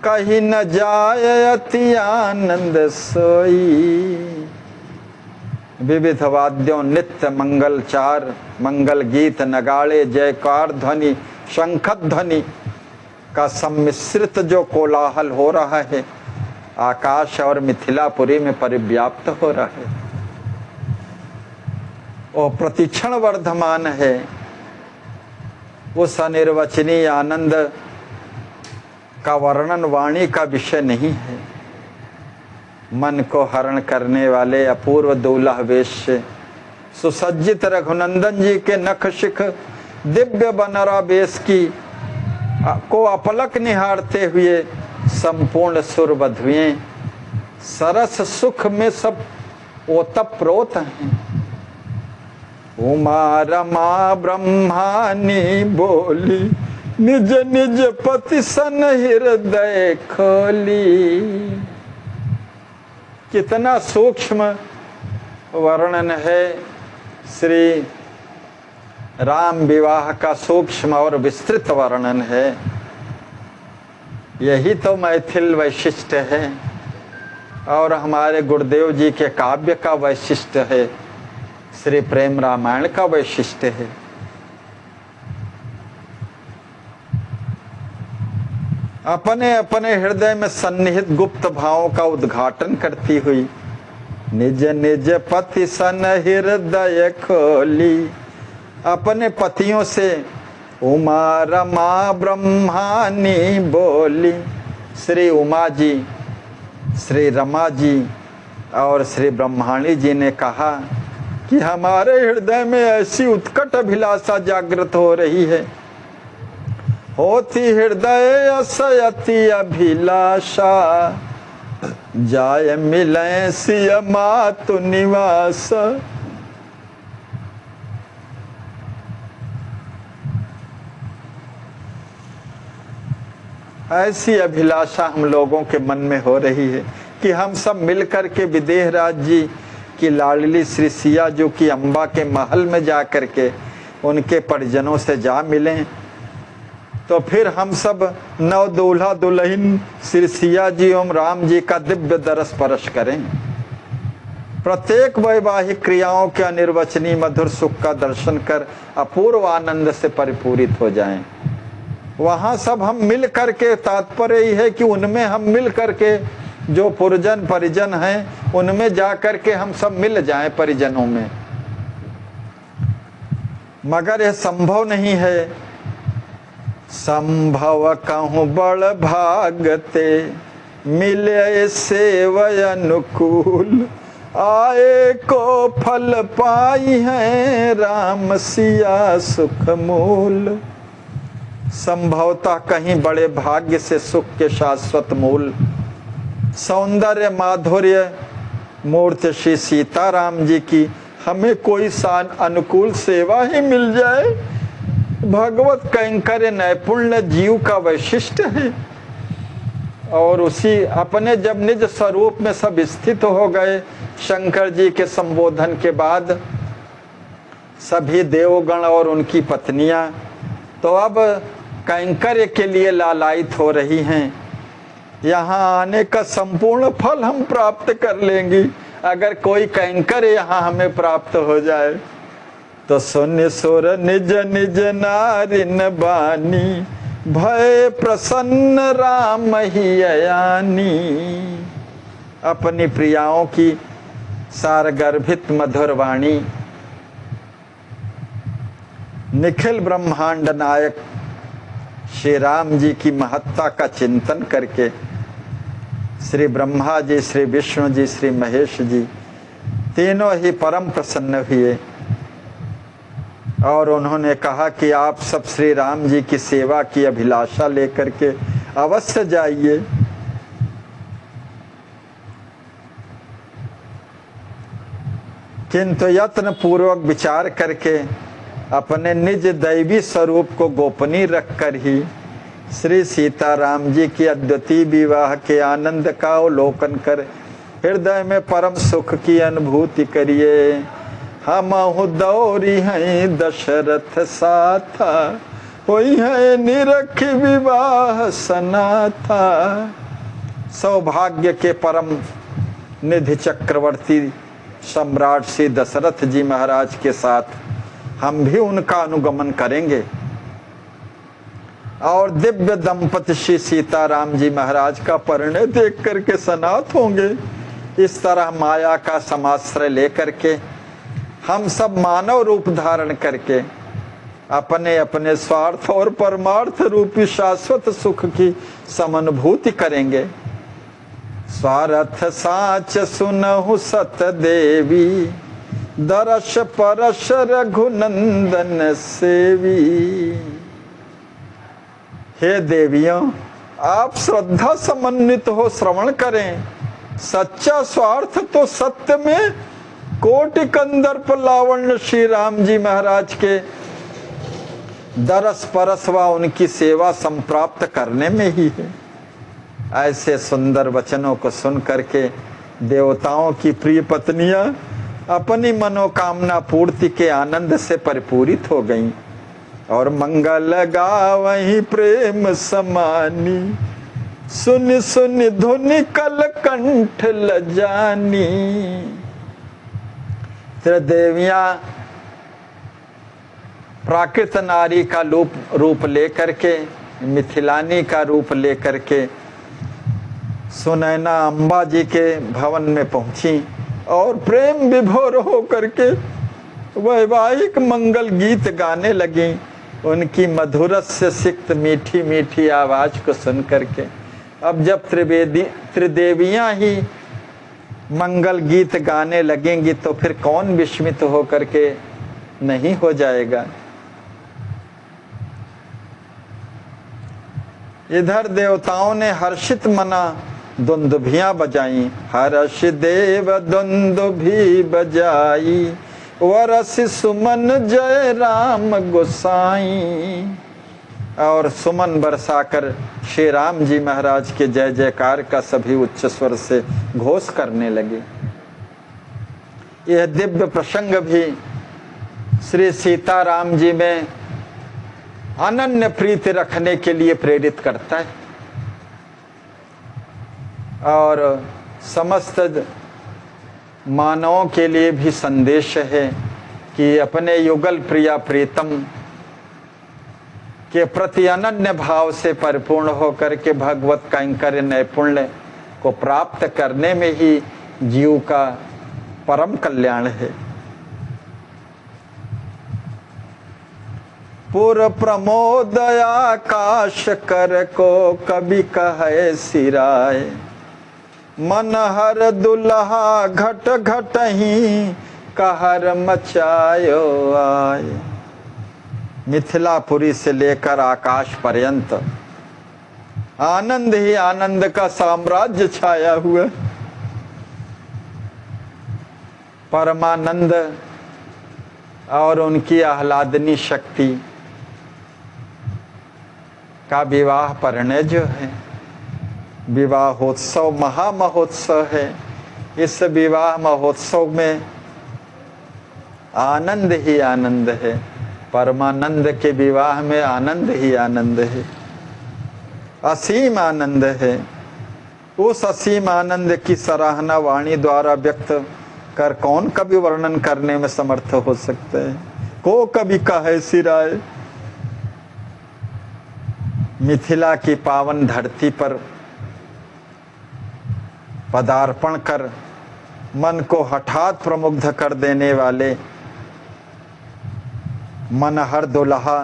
कहीं न जाय अति आनंद सोई। विविध वाद्यों, नित्य मंगलचार, मंगल गीत, नगाड़े, जयकार ध्वनि, शंख ध्वनि का सम्मिश्रित जो कोलाहल हो रहा है, आकाश और मिथिलापुरी में परिव्याप्त हो रहा है, वो प्रतिक्षण वर्धमान है। उस अनिर्वचनीय आनंद का वर्णन वाणी का विषय नहीं है। मन को हरण करने वाले अपूर्व दूल्हा वेश से सुसज्जित रघुनंदन जी के नख शिख दिव्य बनरा बेश की को अपलक निहारते हुए संपूर्ण सुरवधुएं सरस सुख में सब ओतप्रोत हैं। उमा रमा ब्रह्मानी बोली, निज निज पति सन हृदय खोली। कितना सूक्ष्म वर्णन है श्री राम विवाह का, सूक्ष्म और विस्तृत वर्णन है। यही तो मैथिल वैशिष्ट्य है और हमारे गुरुदेव जी के काव्य का वैशिष्ट्य है, श्री प्रेम रामायण का वैशिष्ट्य है। अपने अपने हृदय में सन्निहित गुप्त भावों का उद्घाटन करती हुई निज निज पति सन हृदय खोली, अपने पतियों से उमा रमा ब्रह्मानी बोली। श्री उमा जी, श्री रमा जी और श्री ब्रह्माणी जी ने कहा कि हमारे हृदय में ऐसी उत्कट अभिलाषा जागृत हो रही है, होती हृदय असयति अभिलाषा, जाय मिले सिय मातु निवास। ऐसी अभिलाषा हम लोगों के मन में हो रही है कि हम सब मिलकर के विदेह राज जी की लाडली श्री सिया जो कि अम्बा के महल में जा कर के उनके परिजनों से जा मिलें, तो फिर हम सब नव दूल्हा दुल्हन श्री सिया जी एवं राम जी का दिव्य दरस परश करें। प्रत्येक वैवाहिक क्रियाओं के अनिर्वचनीय मधुर सुख का दर्शन कर अपूर्व आनंद से परिपूरित हो जाएं। वहाँ सब हम मिल करके, तात्पर्य ही है कि उनमें हम मिल करके जो पुरजन परिजन हैं उनमें जा करके हम सब मिल जाएं परिजनों में। मगर यह संभव नहीं है। संभव कहूँ बड़ भागते, मिले सेवय अनुकूल, आए को फल पाई है राम सिया सुख मूल। संभवतः कहीं बड़े भाग्य से सुख के शाश्वत मूल, सौंदर्य माधुर्य मूर्ति श्री सीताराम जी की हमें कोई सान अनुकूल सेवा ही मिल जाए। भगवत कैंकर्य नैपुण्य जीव का वैशिष्ट है। और उसी अपने जब निज स्वरूप में सब स्थित हो गए, शंकर जी के संबोधन के बाद सभी देवगण और उनकी पत्नियां तो अब कैंकर्य के लिए लालायित हो रही हैं। यहाँ आने का संपूर्ण फल हम प्राप्त कर लेंगी अगर कोई कैंकर्य यहाँ हमें प्राप्त हो जाए। तो सुन सुर निज निज नारिन बानी, भय प्रसन्न राम ही अयानी। अपनी प्रियाओं की सारगर्भित मधुर वाणी निखिल ब्रह्मांड नायक श्री राम जी की महत्ता का चिंतन करके श्री ब्रह्मा जी, श्री विष्णु जी, श्री महेश जी तीनों ही परम प्रसन्न हुए और उन्होंने कहा कि आप सब श्री राम जी की सेवा की अभिलाषा लेकर के अवश्य जाइए। किंतु यत्न पूर्वक विचार करके अपने निज दैवी स्वरूप को गोपनीय रखकर ही श्री सीताराम जी की अद्वितीय विवाह के आनंद का अवलोकन कर हृदय में परम सुख की अनुभूति करिए। हमहु दौरी हैं दशरथ साथा, होई है निरखी विवाह सनाथा। सौभाग्य के परम निधि चक्रवर्ती सम्राट श्री दशरथ जी महाराज के साथ हम भी उनका अनुगमन करेंगे और दिव्य दंपति श्री सीताराम जी महाराज का परिणय देख करके सनाथ होंगे। इस तरह माया का समाश्रय लेकर के हम सब मानव रूप धारण करके अपने अपने स्वार्थ और परमार्थ रूपी शाश्वत सुख की समानुभूति करेंगे। स्वार्थ साच सुनहु सत देवी, दरस परस रघुनंदन सेवी। हे देवियों, आप श्रद्धा समन्वित हो श्रवण करें। सच्चा स्वार्थ तो सत्य में कोटि कंदर्प लावण्य श्री राम जी महाराज के दरस परस व उनकी सेवा संप्राप्त करने में ही है। ऐसे सुंदर वचनों को सुन करके देवताओं की प्रिय पत्नियां अपनी मनोकामना पूर्ति के आनंद से परिपूरित हो गईं और मंगल गावहीं प्रेम समानी, सुन सुन धुनि कल कंठ लजानी। देवियां प्राकृत नारी का रूप लेकर के, मिथिलानी का रूप लेकर के सुनैना अम्बा जी के भवन में पहुंची और प्रेम विभोर हो करके वैवाहिक मंगल गीत गाने लगी। उनकी मधुरस से सिक्त मीठी मीठी आवाज को सुन करके अब जब त्रिदेवियां ही मंगल गीत गाने लगेंगी तो फिर कौन विस्मित हो करके नहीं हो जाएगा। इधर देवताओं ने हर्षित मना दुंदुभियां बजाई। हर्ष देव दुंदुभी बजाई, वरस सुमन जय राम गोसाई। और सुमन बरसाकर श्री राम जी महाराज के जय जयकार का सभी उच्च स्वर से घोष करने लगे। यह दिव्य प्रसंग भी श्री सीताराम जी में अनन्य प्रीति रखने के लिए प्रेरित करता है और समस्त मानवों के लिए भी संदेश है कि अपने युगल प्रिया प्रीतम के प्रति अनन्य भाव से परिपूर्ण होकर के भगवत कैंकर्य नैपुण्य को प्राप्त करने में ही जीव का परम कल्याण है। पुर प्रमोद आकाश कर को कभी कहे सिराय, मन हर दुल्हा घट घट ही कहर मचायो आए। मिथिलापुरी से लेकर आकाश पर्यंत आनंद ही आनंद का साम्राज्य छाया हुआ। परमानंद और उनकी आह्लादनी शक्ति का विवाह परिणय जो है, विवाहोत्सव महामहोत्सव है। इस विवाह महोत्सव में आनंद ही आनंद है, परमानंद के विवाह में आनंद ही आनंद है, असीम आनंद है। उस असीम आनंद की सराहना वाणी द्वारा व्यक्त कर कौन कभी वर्णन करने में समर्थ हो सकते हैं। को कभी कहे सिराय। मिथिला की पावन धरती पर पदार्पण कर मन को हठात प्रमुग्ध कर देने वाले मनहर दुल्हा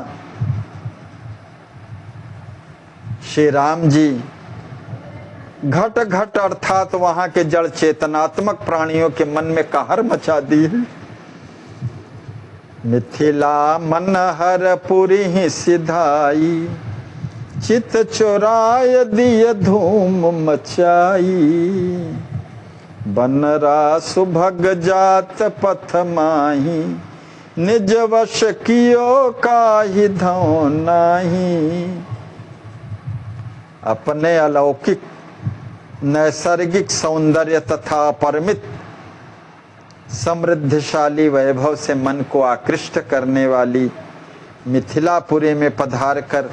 श्री राम जी घट घट अर्थात वहां के जड़ चेतनात्मक प्राणियों के मन में कहर मचा दी है। मिथिला मनहर पुरी ही सिधाई, चित चोराय दिय धूम मचाई। बनरा सुभग जात पथ माही, निज वश कियो काहि धौ नाही। अपने अलौकिक नैसर्गिक सौंदर्य तथा परमित समृद्धशाली वैभव से मन को आकृष्ट करने वाली मिथिलापुरी में पधार कर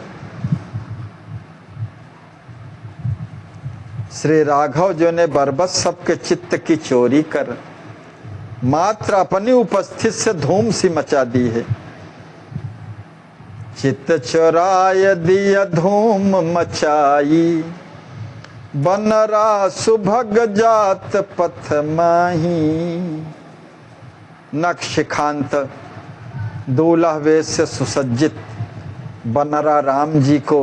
श्री राघव जो ने बरबस सबके चित्त की चोरी कर मात्र अपनी उपस्थित से धूम सी मचा दी है। चित्त चोराय दिय धूम मचाई, बनरा सुभग जात पथ माही। नक्शिखांत दूल्हा वेश से सुसज्जित बनरा राम जी को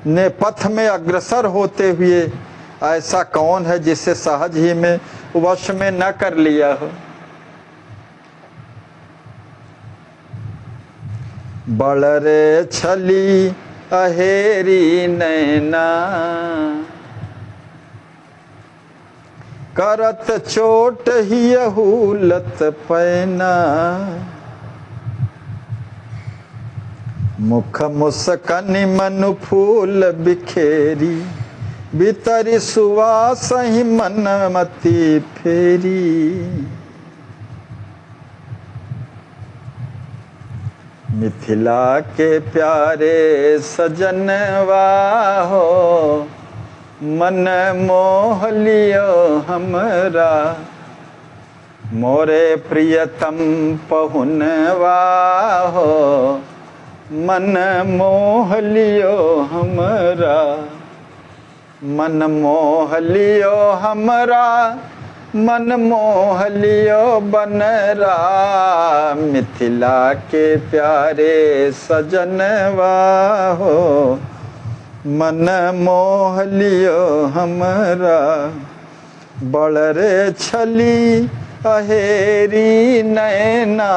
ने पथ में अग्रसर होते हुए ऐसा कौन है जिसे सहज ही में वश में न कर लिया हो। बड़रे छली अहेरी नैना, करत चोट ही हुलत पैना। मुख मुस्कनि मन फूल बिखेरी, भीतरी सुवास ही मन मति फेरी। मिथिला के प्यारे सजनवा हो, मन मोह लियो हमरा। मोरे प्रियतम पहुनवा हो, मन मोह लियो हमरा। मन मोह लियो हमरा, मन मोह लियो बनरा। मिथिला के प्यारे सजनवा हो, मन मोह लियो हमरा। बड़रे छली अहेरी नैना,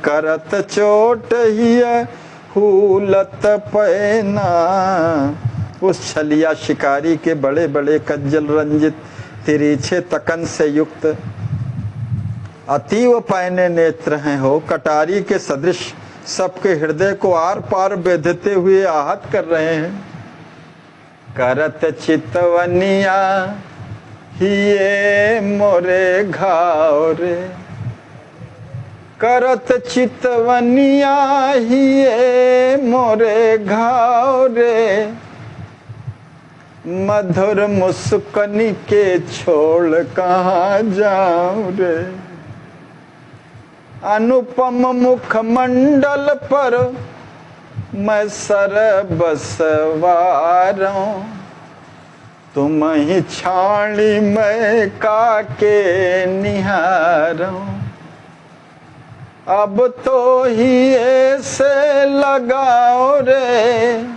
करत चोट ही हुलत पैना। उस छलिया शिकारी के बड़े बड़े कज्जल रंजित तिरछे तकन से युक्त अतीव पैने नेत्र हैं हो, कटारी के सदृश सबके हृदय को आर पार बेधते हुए आहत कर रहे हैं। करत चितवनिया हिये मोरे घाव रे, करत चितवनिया हिये मोरे घाव रे। मधुर मुस्कनी के छोड़ कहाँ जाऊं रे। अनुपम मुख मंडल पर मैं सर बसवारों, तुम ही छाणी मैं काके निहारों। अब तो ही ऐसे लगाओ रे,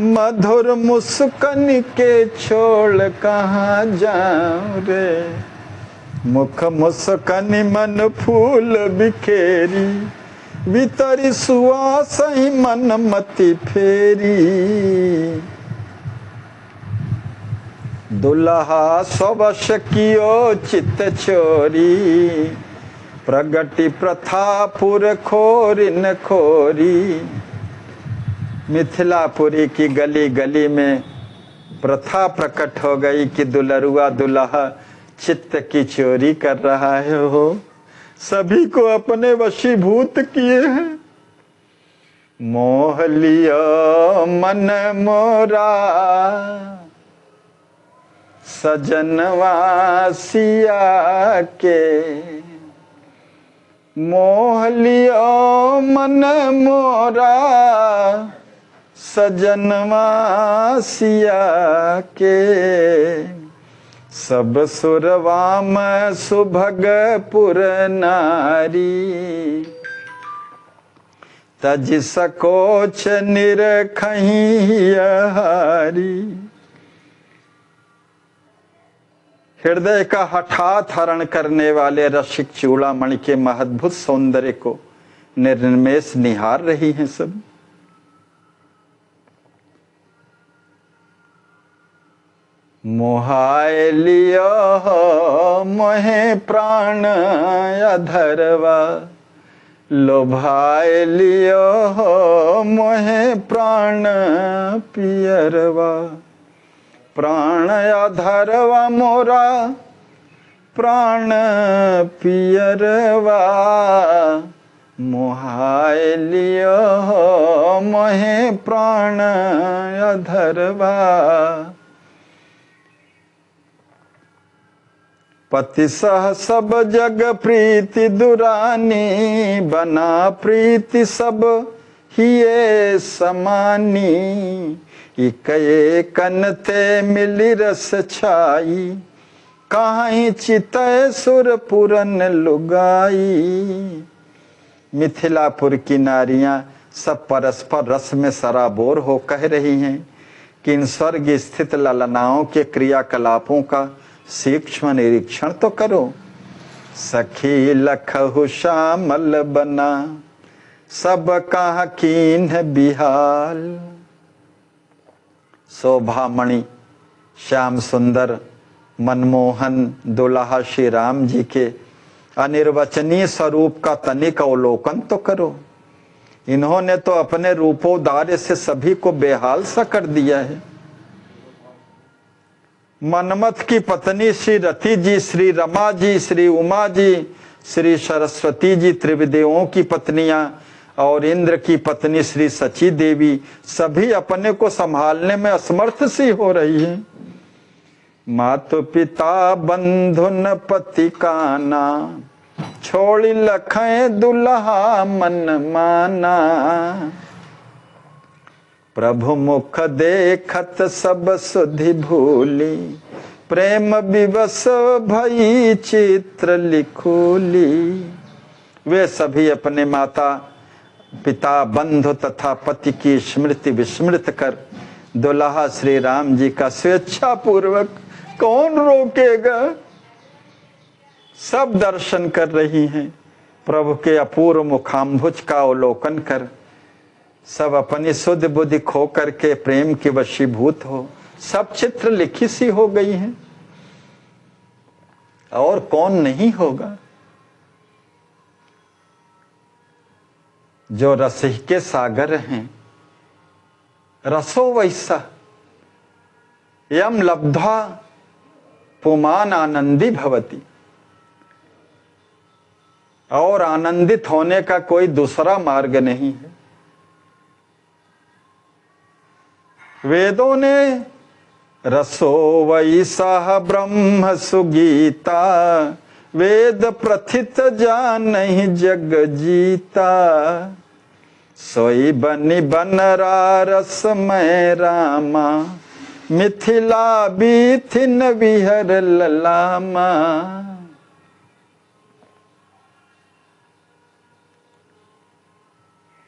मधुर मुस्कन के छोड़ कहाँ जाऊं रे। मुख मुस्कन मन फूल बिखेरी, भीतरी सुवास ही मन मति फेरी। दुल्हा स्वश कियो चित चोरी, प्रगति प्रथा पुर खोरिन खोरी। मिथिलापुरी की गली गली में प्रथा प्रकट हो गई कि दुलरुआ दुल्हा चित्त की चोरी कर रहा है, हो सभी को अपने वशीभूत किए हैं। मोह लियो मन मोरा सजनवा सिया के, मोह लियो मन मोरा सजनवा सिया के। सब सुरवा में सुभगपुर नारी, तज सकोच निरखही हारी। हृदय का हठात हरण करने वाले रसिक चूड़ामणि के महद्भुत सौंदर्य को निर्निमेष निहार रही हैं सब। मोहाय लियो मोहे प्राण अधरवा, लोभाय लियो मोहे प्राण पियरवा। प्राण अधरवा मोरा प्राण पियरवा, मोहाय लियो मोहे प्राण अधरवा। पति सह सब जग प्रीति दुरानी, बना प्रीति सब हिये समानी। इकये कनते मिली रस छाई, काहीं चितय सुरपुरन लुगाई। मिथिलापुर की नारियां सब परस्पर रस में सराबोर हो कह रही हैं कि इन स्वर्ग स्थित ललनाओं के क्रियाकलापों का सूक्ष्म निरीक्षण तो करो। सखी लखहु श्यामल बना, सब कहा कीन बिहाल। शोभामणि श्याम सुंदर मनमोहन दुल्हा श्री राम जी के अनिर्वचनीय स्वरूप का तनिक अवलोकन तो करो। इन्होंने तो अपने रूपोदार्य से सभी को बेहाल सा कर दिया है। मनमथ की पत्नी श्री रति जी, श्री रमा जी, श्री उमा जी, श्री सरस्वती जी त्रिविदेवों की पत्नियां और इंद्र की पत्नी श्री सची देवी सभी अपने को संभालने में असमर्थ सी हो रही हैं। मातु पिता बंधु न पति काना, छोड़ी लखय दुल्हा मन माना। प्रभु मुख देखत सब सुधि भूली, प्रेम विवश भई चित्र लिखूली। वे सभी अपने माता पिता बंधु तथा पति की स्मृति विस्मृत कर दुल्हा श्री राम जी का स्वेच्छा पूर्वक कौन रोकेगा, सब दर्शन कर रही हैं। प्रभु के अपूर्व मुखाम्भुज का अवलोकन कर सब अपनी शुद्ध बुद्धि खो करके प्रेम की वशीभूत हो सब चित्र लिखी सी हो गई हैं। और कौन नहीं होगा जो रस के सागर हैं। रसो वैसा यम लब्ध्वा पुमान आनंदी भवति। और आनंदित होने का कोई दूसरा मार्ग नहीं है। वेदों ने रसो वैसा ब्रह्म सुगीता, वेद प्रथित जानहि जग जीता। सोई बनि बनरा रसमय रामा, मिथिला बीथिन विहर ललामा।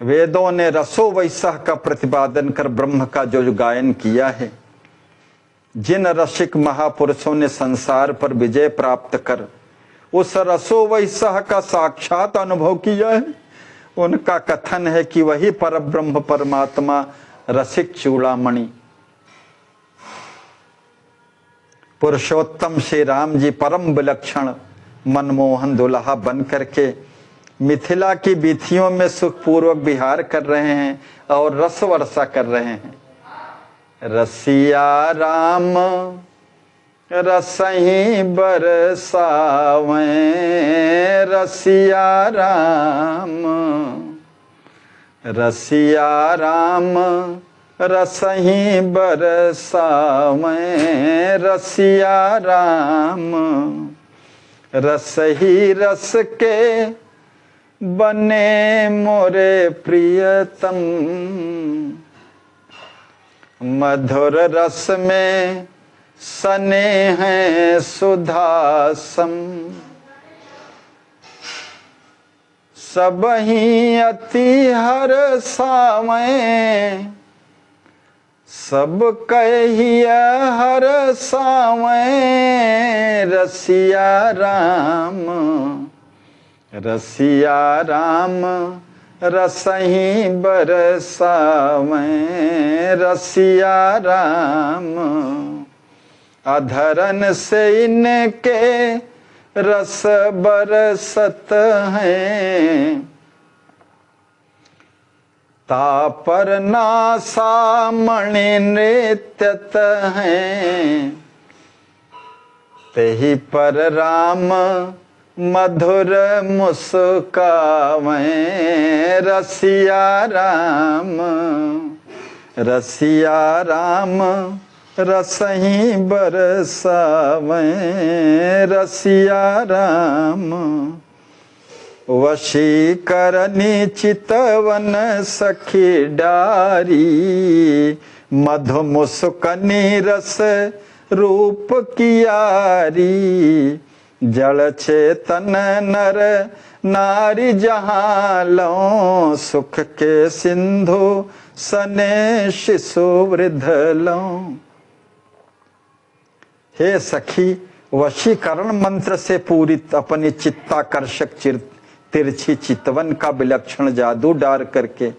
वेदों ने रसो वैसा का प्रतिपादन कर ब्रह्म का जो गायन किया है, जिन रसिक महापुरुषों ने संसार पर विजय प्राप्त कर उस रसो वैसा का साक्षात अनुभव किया है, उनका कथन है कि वही परब्रह्म परमात्मा रसिक चूड़ामणि पुरुषोत्तम श्री राम जी परम विलक्षण मनमोहन दुल्हा बन करके मिथिला की वीथियों में सुखपूर्वक विहार कर रहे हैं और रस वर्षा कर रहे हैं। रसिया राम रसही बरसावें, रसिया राम, रसिया राम रसही बरसावें, रसिया राम रस ही रस के बने मोरे प्रियतम, मधुर रस में सने हैं सुधासम, सब ही अति हर सावें, सब कहिया हर सावें, रसिया राम, रसिया राम रसही बरसावें, रसिया राम अधरन से इनके रस बरसत हैं, तापर नासा मणि नृत्यत हैं, तेहि पर राम मधुर मुस्कावें, रसिया राम, रसिया राम रसही बरसावें, रसिया राम वशीकरणी चितवन सखी डारी, मधु मुस्कनी रस रूप कियारी, जड़ चेतन नर नारी जहाँ लो, सुख के सिंधु सने शिशु वृद्ध लो। हे सखी, वशीकरण मंत्र से पूरित अपनी चित्ताकर्षक तिरछी चितवन का विलक्षण जादू डार करके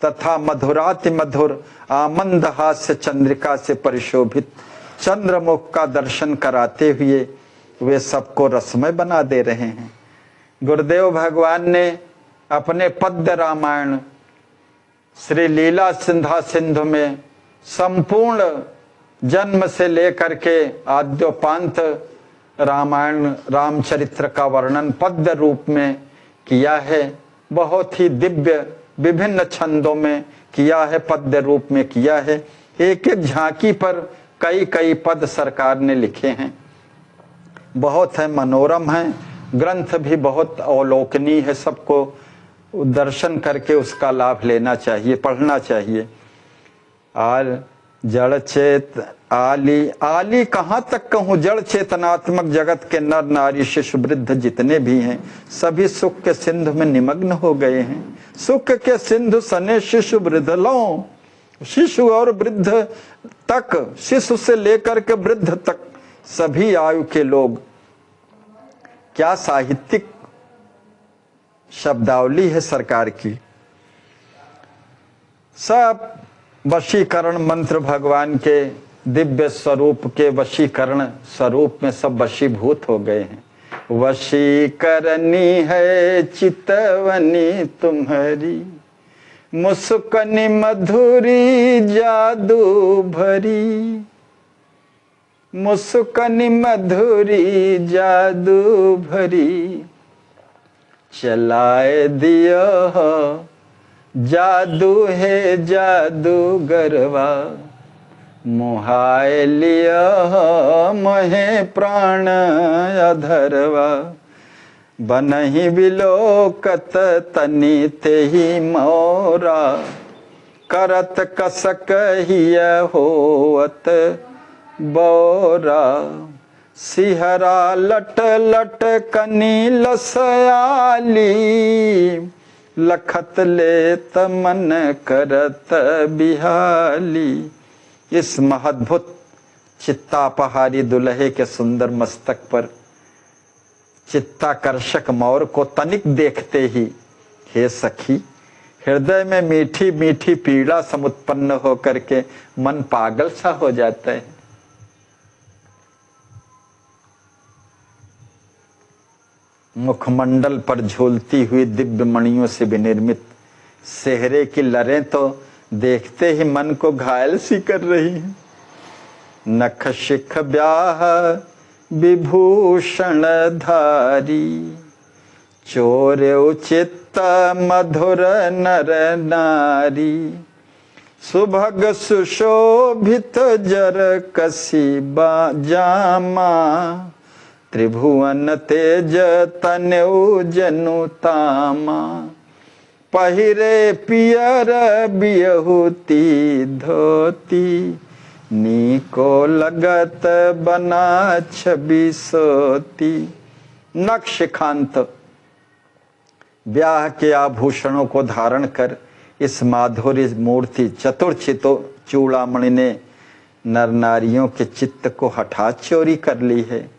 तथा मधुराति मधुर आमंद हास्य चंद्रिका से परिशोभित चंद्रमुख का दर्शन कराते हुए वे सबको रसमय बना दे रहे हैं। गुरुदेव भगवान ने अपने पद्य रामायण श्री लीला सिंधा सिंधु में संपूर्ण जन्म से लेकर के आद्योपांत रामायण रामचरित्र का वर्णन पद्य रूप में किया है। बहुत ही दिव्य विभिन्न छंदों में किया है, पद्य रूप में किया है। एक एक झांकी पर कई कई पद सरकार ने लिखे हैं। बहुत है, मनोरम है, ग्रंथ भी बहुत अवलोकनीय है। सबको दर्शन करके उसका लाभ लेना चाहिए, पढ़ना चाहिए। और जड़ चेत आली आली कहाँ तक कहूँ, जड़ चेतनात्मक जगत के नर नारी शिशु वृद्ध जितने भी हैं सभी सुख के सिंधु में निमग्न हो गए हैं। सुख के सिंधु सने शिशु वृद्ध लो, शिशु और वृद्ध तक, शिशु से लेकर के वृद्ध तक सभी आयु के लोग। क्या साहित्यिक शब्दावली है सरकार की। सब वशीकरण मंत्र भगवान के दिव्य स्वरूप के वशीकरण स्वरूप में सब वशीभूत हो गए हैं। वशीकरणी है चितवनी तुम्हारी, मुस्कनी मधुरी जादू भरी, मुस्कनी मधुरी जादू भरी, चलाए दियो जादू है जादू गरवा, मोहाय लिया महे प्राण अधरवा, बनहि बिलोकत तनि तेहि मोरा, करत कसक हिय होत बोरा, सिहरा लट लट कनी लसयाली, लखत लेत मन करत बिहाली। इस महद्भुत चित्तापहारी दुल्हे के सुंदर मस्तक पर चित्ताकर्षक मोर को तनिक देखते ही हे सखी, हृदय में मीठी मीठी पीड़ा समुत्पन्न होकर के मन पागल सा हो जाता है। मुखमंडल पर झूलती हुई दिव्य मणियों से विनिर्मित सेहरे की लरें तो देखते ही मन को घायल सी कर रही हैं। नख शिख ब्याह विभूषण धारी, चोर उचित मधुर नर नारी, सुभग सुशोभित जर कसी जामा, त्रिभुवन तेज तनउ जनु तामा, पहिरे पियर बियहुती धोती, नीको लगत बना छवि सोती। नक्शिखांत ब्याह के आभूषणों को धारण कर इस माधुर्य मूर्ति चतुर्चितो चूड़ामणि ने नर नारियों के चित्त को हठात चोरी कर ली है।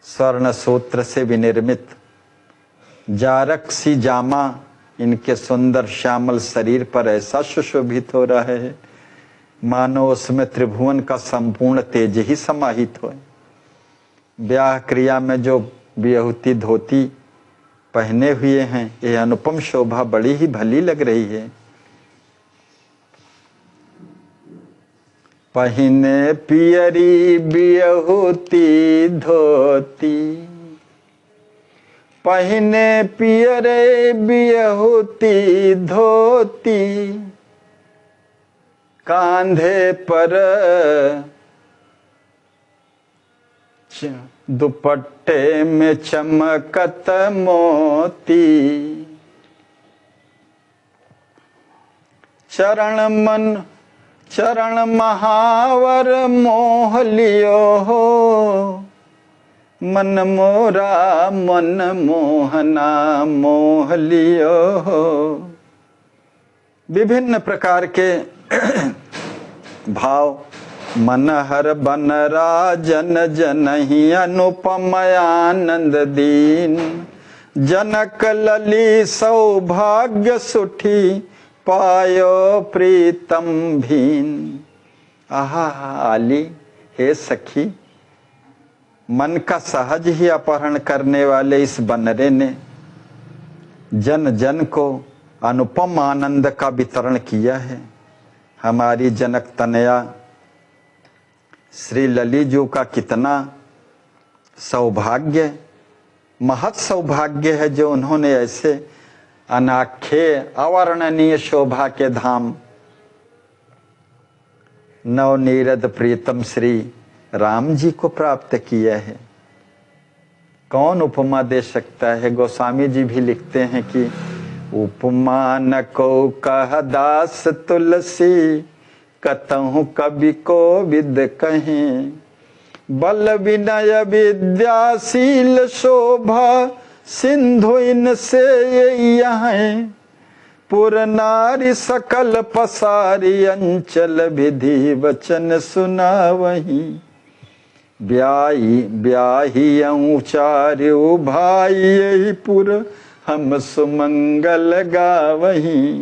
स्वर्ण सूत्र से विनिर्मित जारक सी जामा इनके सुंदर श्यामल शरीर पर ऐसा सुशोभित हो रहा है मानो उसमें त्रिभुवन का संपूर्ण तेज ही समाहित हो। ब्याह क्रिया में जो बियहुती धोती पहने हुए हैं, यह अनुपम शोभा बड़ी ही भली लग रही है। पहिने पियरी बियहुती धोती, पहिने पियरे बियहुती धोती, कांधे पर दुपट्टे में चमकत मोती, चरण महावर मोह लियो हो, मन मोरा मन मोहना मोह लियो हो। विभिन्न प्रकार के भाव मनहर बन राजन जनहि अनुपम आनंद दीन, जनक लली सौभाग्य सुठी पायो प्रीतम भीन। आहा आली, हे सखी, मन का सहज ही अपहरण करने वाले इस बनरे ने जन जन को अनुपम आनंद का वितरण किया है। हमारी जनक तनया श्री ललीजू का कितना सौभाग्य, महत सौभाग्य है जो उन्होंने ऐसे अनाख्ये अवर्णनीय शोभा के धाम नवनीरद प्रीतम श्री राम जी को प्राप्त किया है। कौन उपमा दे सकता है। गोस्वामी जी भी लिखते हैं कि उपमा न को कह दास तुलसी, कतहु कवि को विद कहें, बल विनय विद्याशील शोभा सिंधु इनसे यहाँ, पुर नारी सकल पसारी अंचल विधि वचन सुना वही, ब्याही ब्याही उचार्यो भाई यही पुर हम सुमंगल गावही,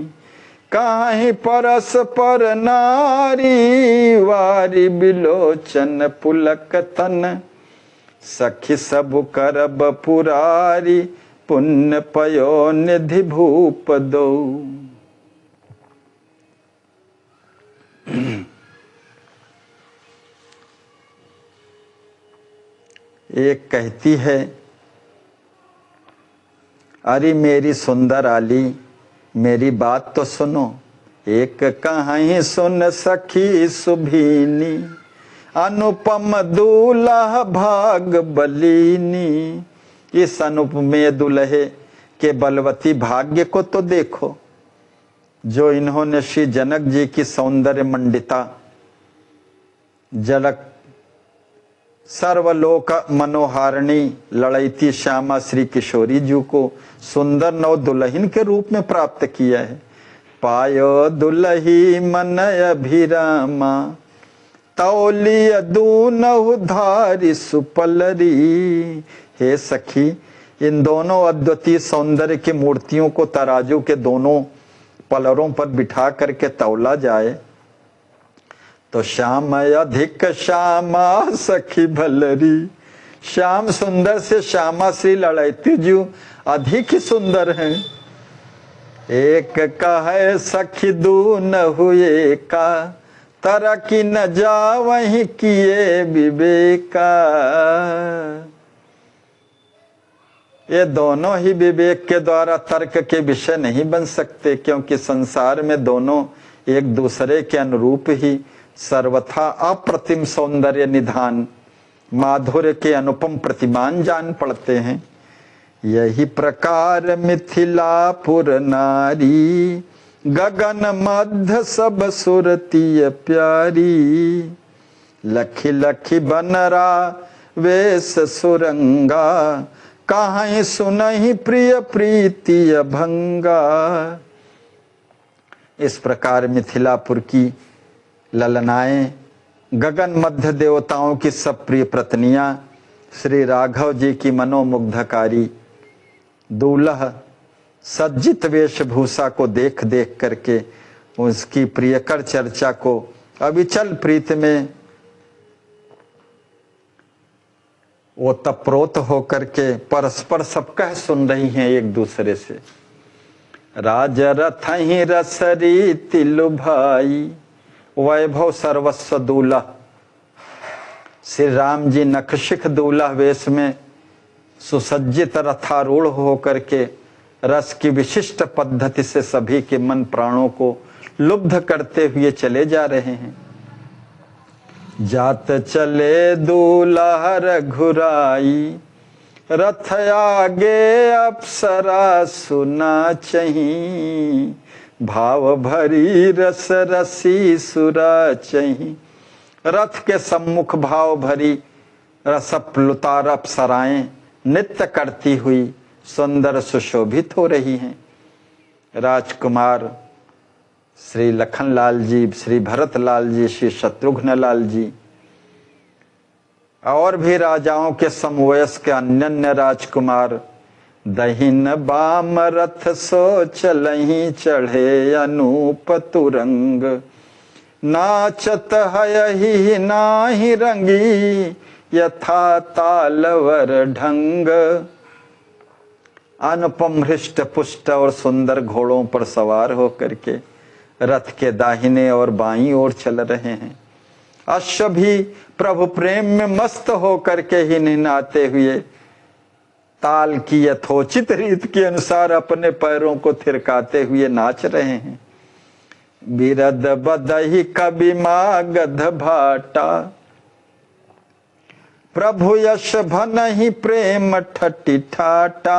काहि परस पर नारी वारी बिलोचन पुलक तन, सखी सब करब पुरारी पुण्य पयो निधि भूप दो। एक कहती है, अरे मेरी सुंदर आली मेरी बात तो सुनो, एक कहीं सुन सखी सुभीनी, अनुपम दूल्हा भाग बलीनी। इस अनुपमेय दुल्हे के बलवती भाग्य को तो देखो जो इन्होंने श्री जनक जी की सौंदर्य मंडिता जलक सर्वलोक मनोहारिणी लड़ैती श्यामा श्री किशोरी जी को सुंदर नव दुल्हन के रूप में प्राप्त किया है। पायो दुल्ही मन अभिरामा, तौलिय दूनहु धारी सुपलरी। हे सखी, इन दोनों अद्वितीय सौंदर्य की मूर्तियों को तराजू के दोनों पलरों पर बिठा करके तौला जाए तो श्याम अधिक श्यामा सखी भलरी, श्याम सुंदर से श्यामा श्री लड़ैती जीव अधिक सुंदर हैं। एक कहे सखी दू न हुए का, तरह की न जा वहीं किए विवेका। ये दोनों ही विवेक के द्वारा तर्क के विषय नहीं बन सकते, क्योंकि संसार में दोनों एक दूसरे के अनुरूप ही सर्वथा अप्रतिम सौंदर्य निधान माधुर्य के अनुपम प्रतिमान जान पड़ते हैं। यही प्रकार मिथिलापुर नारी, गगन मध्य सब सुरती प्यारी। लखी लखी बनरा वेश सुरंगा, कहीं सुनहि प्रिय प्रीति भंगा। इस प्रकार मिथिलापुर की ललनाएं, गगन मध्य देवताओं की सब प्रिय पत्नियां श्री राघव जी की मनोमुग्धकारी दूल्हा सज्जित वेशभूषा को देख देख करके उसकी प्रियकर चर्चा को अविचल प्रीत में वो तप्रोत होकर के परस्पर सब कह सुन रही हैं एक दूसरे से। राज रथ ही रसरी तिलु भाई, वैभव सर्वस्व दूल्हा। श्री राम जी नखशिख दूल्हा वेश में सुसज्जित रथारूढ़ होकर के रस की विशिष्ट पद्धति से सभी के मन प्राणों को लुब्ध करते हुए चले जा रहे हैं। जात चले दूल्हा रघुराई, रथ आगे अप्सरा सुना चही। भाव भरी रस रसी सुरा चही। रथ के सम्मुख भाव भरी रसप्लुतार अप्सराएं नृत्य करती हुई सुंदर सुशोभित हो रही हैं। राजकुमार श्री लखनलाल जी, श्री भरतलाल जी, श्री शत्रुघ्न लाल जी और भी राजाओं के समवयस के अन्य राजकुमार दहिन बाम रथ सो चलहि चढ़े अनूप तुरंग। नाचत हयहि नाही रंगी, यथा तालवर ढंग। अनुपम हृष्ट पुष्ट और सुंदर घोड़ों पर सवार होकर के रथ के दाहिने और बाईं ओर चल रहे हैं। अश्व भी प्रभु प्रेम में मस्त होकर के ही निनाते हुए ताल की यथोचित रीत के अनुसार अपने पैरों को थिरकाते हुए नाच रहे हैं। बिरद बदही कवि मागध भाटा, प्रभु यश भनहि प्रेम ठठी ठाटा।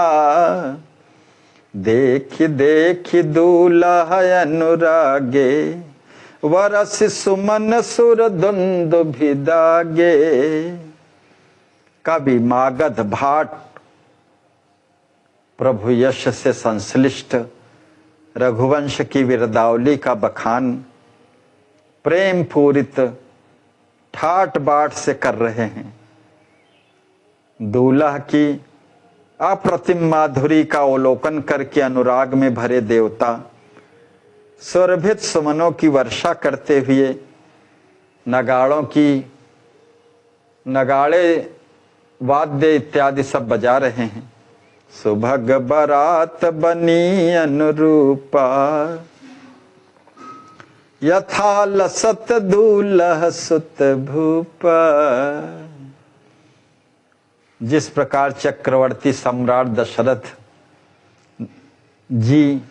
देखि देखि दूल्हा अनुरागे, वरस सुमन सुर द्वंद भिदागे। कवि मागध भाट प्रभु यश से संश्लिष्ट रघुवंश की वीरदावली का बखान प्रेम पूरित ठाट बाट से कर रहे हैं। दूल्हा की अप्रतिम माधुरी का अवलोकन करके अनुराग में भरे देवता सुरभित सुमनों की वर्षा करते हुए नगाड़े वाद्य इत्यादि सब बजा रहे हैं। सुभग बरात बनी अनुरूपा, यथा लसत दूल्हा सुत भूपा। जिस प्रकार चक्रवर्ती सम्राट दशरथ जी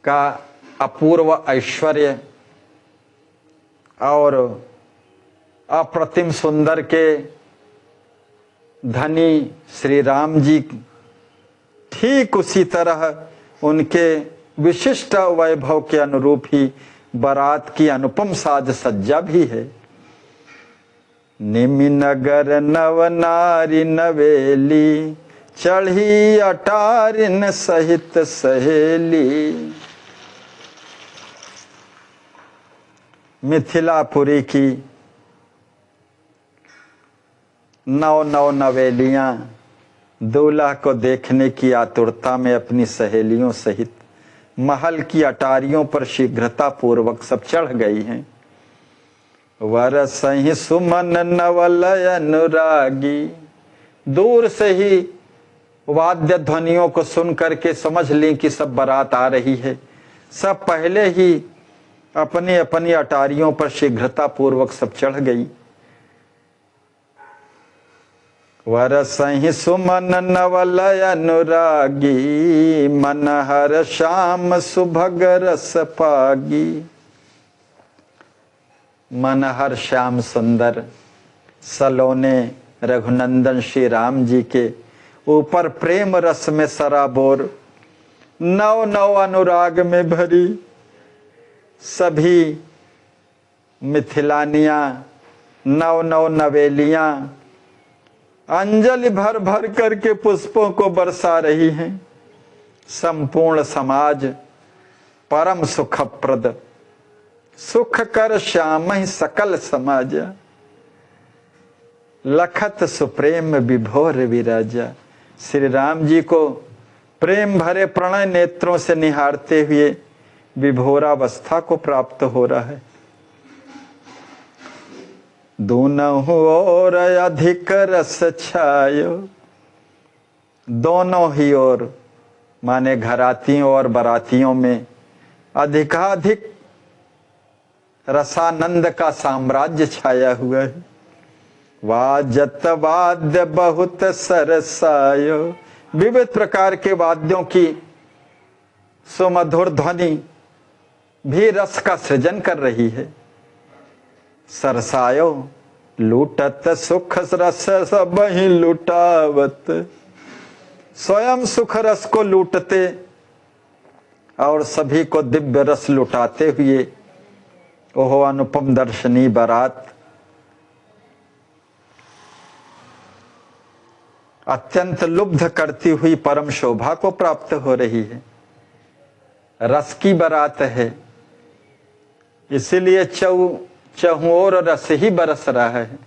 का अपूर्व ऐश्वर्य और अप्रतिम सुंदर के धनी श्री राम जी, ठीक उसी तरह उनके विशिष्ट वैभव के अनुरूप ही बारात की अनुपम साज सज्जा भी है। निमि नगर नव नारी नवेली, चढ़ी अटारिन सहित सहेली। मिथिलापुरी की नौ नवेलियां दूल्हा को देखने की आतुरता में अपनी सहेलियों सहित महल की अटारियों पर शीघ्रता पूर्वक सब चढ़ गई हैं। वरसहि सुमन नवल अनुरागी। दूर से ही वाद्य ध्वनियों को सुन करके समझ लें कि सब बारात आ रही है। सब पहले ही अपनी अपनी अटारियों पर शीघ्रता पूर्वक सब चढ़ गई। वरसहि सुमन नवल अनुरागी, मन हर श्याम सुभग रस पागी। मन हर श्याम सुंदर सलोने रघुनंदन श्री राम जी के ऊपर प्रेम रस में सराबोर, नव नव अनुराग में भरी सभी मिथिलानियां, नव नव नवेलियां अंजलि भर भर करके पुष्पों को बरसा रही हैं। संपूर्ण समाज परम सुखप्रद, सुख कर श्याम ही सकल समाज। लखत सुप्रेम विभोर विराजा। श्री राम जी को प्रेम भरे प्रणय नेत्रों से निहारते हुए विभोरावस्था को प्राप्त हो रहा है। दोनों ओर अधिक रस छायो। दोनों ही ओर माने घरातियों और बरातियों में अधिकाधिक रसानंद का साम्राज्य छाया हुआ है। वाजत वाद्य बहुत सरसायो। विविध प्रकार के वाद्यों की सुमधुर ध्वनि भी रस का सृजन कर रही है। सरसायो लूटत सुख रस सब ही लुटावत। स्वयं सुख रस को लूटते और सभी को दिव्य रस लुटाते हुए ओहो अनुपम दर्शनी बारात अत्यंत लुब्ध करती हुई परम शोभा को प्राप्त हो रही है। रस की बारात है, इसीलिए चहुओर रस ही बरस रहा है।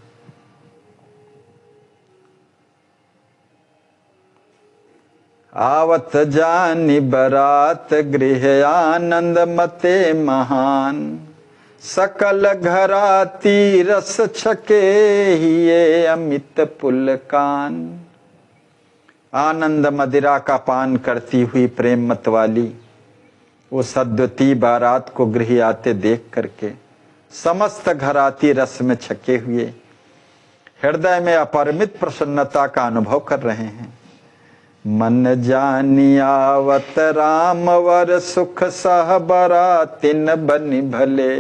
आवत जानी बरात गृह आनंद मते महान। सकल घराती रस छके हिये अमित पुलकान। आनंद मदिरा का पान करती हुई प्रेम मत वाली उस अद्वितीय बारात को गृह आते देख करके समस्त घराती रस में छके हुए हृदय में अपरिमित प्रसन्नता का अनुभव कर रहे हैं। मन जानी आवत राम वर सुख सह बरातिन बनि भले।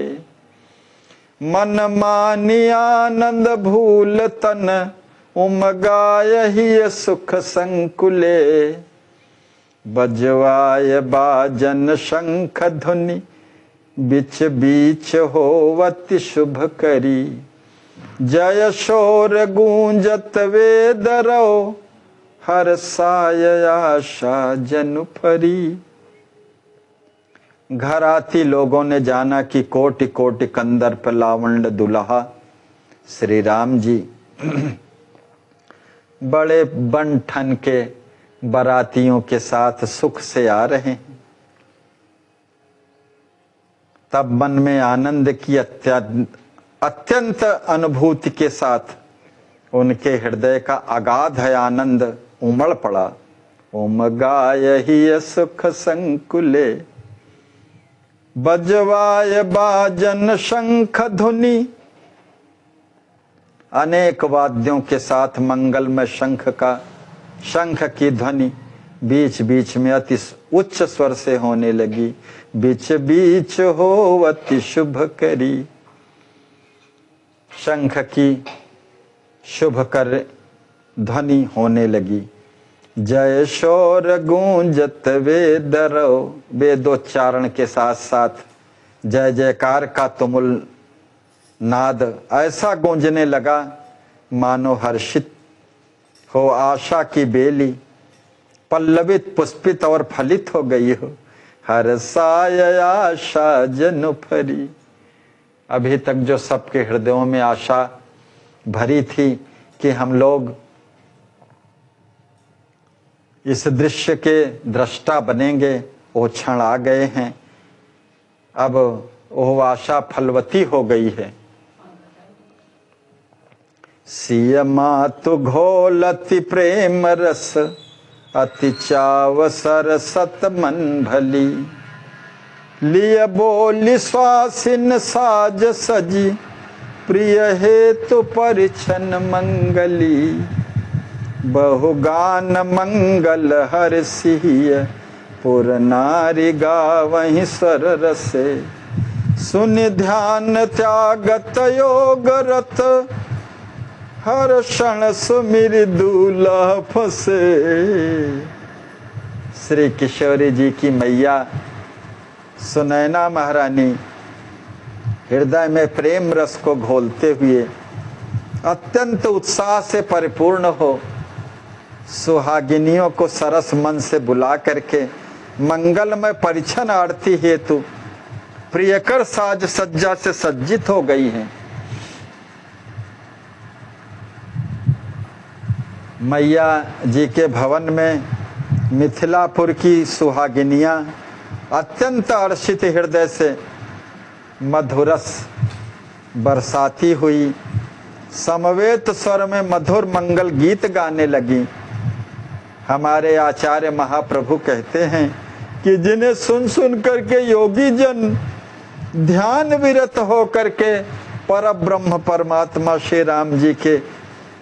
मन मानी आनंद भूल तन उमगाय ही सुख संकुले। बजवाय बाजन शंख धुनि बिच बीच होवति शुभ करी। जय शोर गूंजत वेद रो हर साय आशा जनु फरी। घराती लोगों ने जाना कि कोटि कोटि कंदर्प लावंड दुल्हा श्री राम जी बड़े बन ठन के बारातियों के साथ सुख से आ रहे हैं। तब मन में आनंद की अत्यंत अनुभूति के साथ उनके हृदय का अगाध है आनंद उमड़ पड़ा। उमगाय ही सुख संकुले। बजवाय बाजन शंख धुनि। अनेक वाद्यों के साथ मंगलमय शंख की ध्वनि बीच बीच में अति उच्च स्वर से होने लगी। बीच बीच हो अति शुभ करी। शंख की शुभ कर ध्वनि होने लगी। जय शोर गूंजत वेदरो। वेदोच्चारण के साथ साथ जय जयकार का तुमुल नाद ऐसा गूंजने लगा मानो हर्षित हो आशा की बेली पल्लवित पुष्पित और फलित हो गई हो। हर साय आशा जनु फरी। अभी तक जो सबके हृदयों में आशा भरी थी कि हम लोग इस दृश्य के दृष्टा बनेंगे, वो क्षण आ गए हैं। अब वो आशा फलवती हो गई है। सिय मातु घोलति प्रेम रस, अति चाव सरसत मन भली। लिय बोली स्वासिन साज सजी, प्रिय हेतु परिछन मंगली। बहुगान मंगल हर सिय, पुर नारी गावहि स्वर रसे। सुनि ध्यान त्यागत योग रत, हर क्षण सुमिर दूल्हा फंसे। श्री किशोरी जी की मैया सुनैना महारानी हृदय में प्रेम रस को घोलते हुए अत्यंत उत्साह से परिपूर्ण हो सुहागिनियों को सरस मन से बुला करके मंगलमय परिछन आरती हेतु प्रियकर साज सज्जा से सज्जित हो गई हैं। मैया जी के भवन में मिथिलापुर की सुहागिनियां अत्यंत हर्षित हृदय से मधुरस बरसाती हुई समवेत स्वर में मधुर मंगल गीत गाने लगी। हमारे आचार्य महाप्रभु कहते हैं कि जिन्हें सुन सुन करके योगी जन ध्यान विरत हो करके पर ब्रह्म परमात्मा श्री राम जी के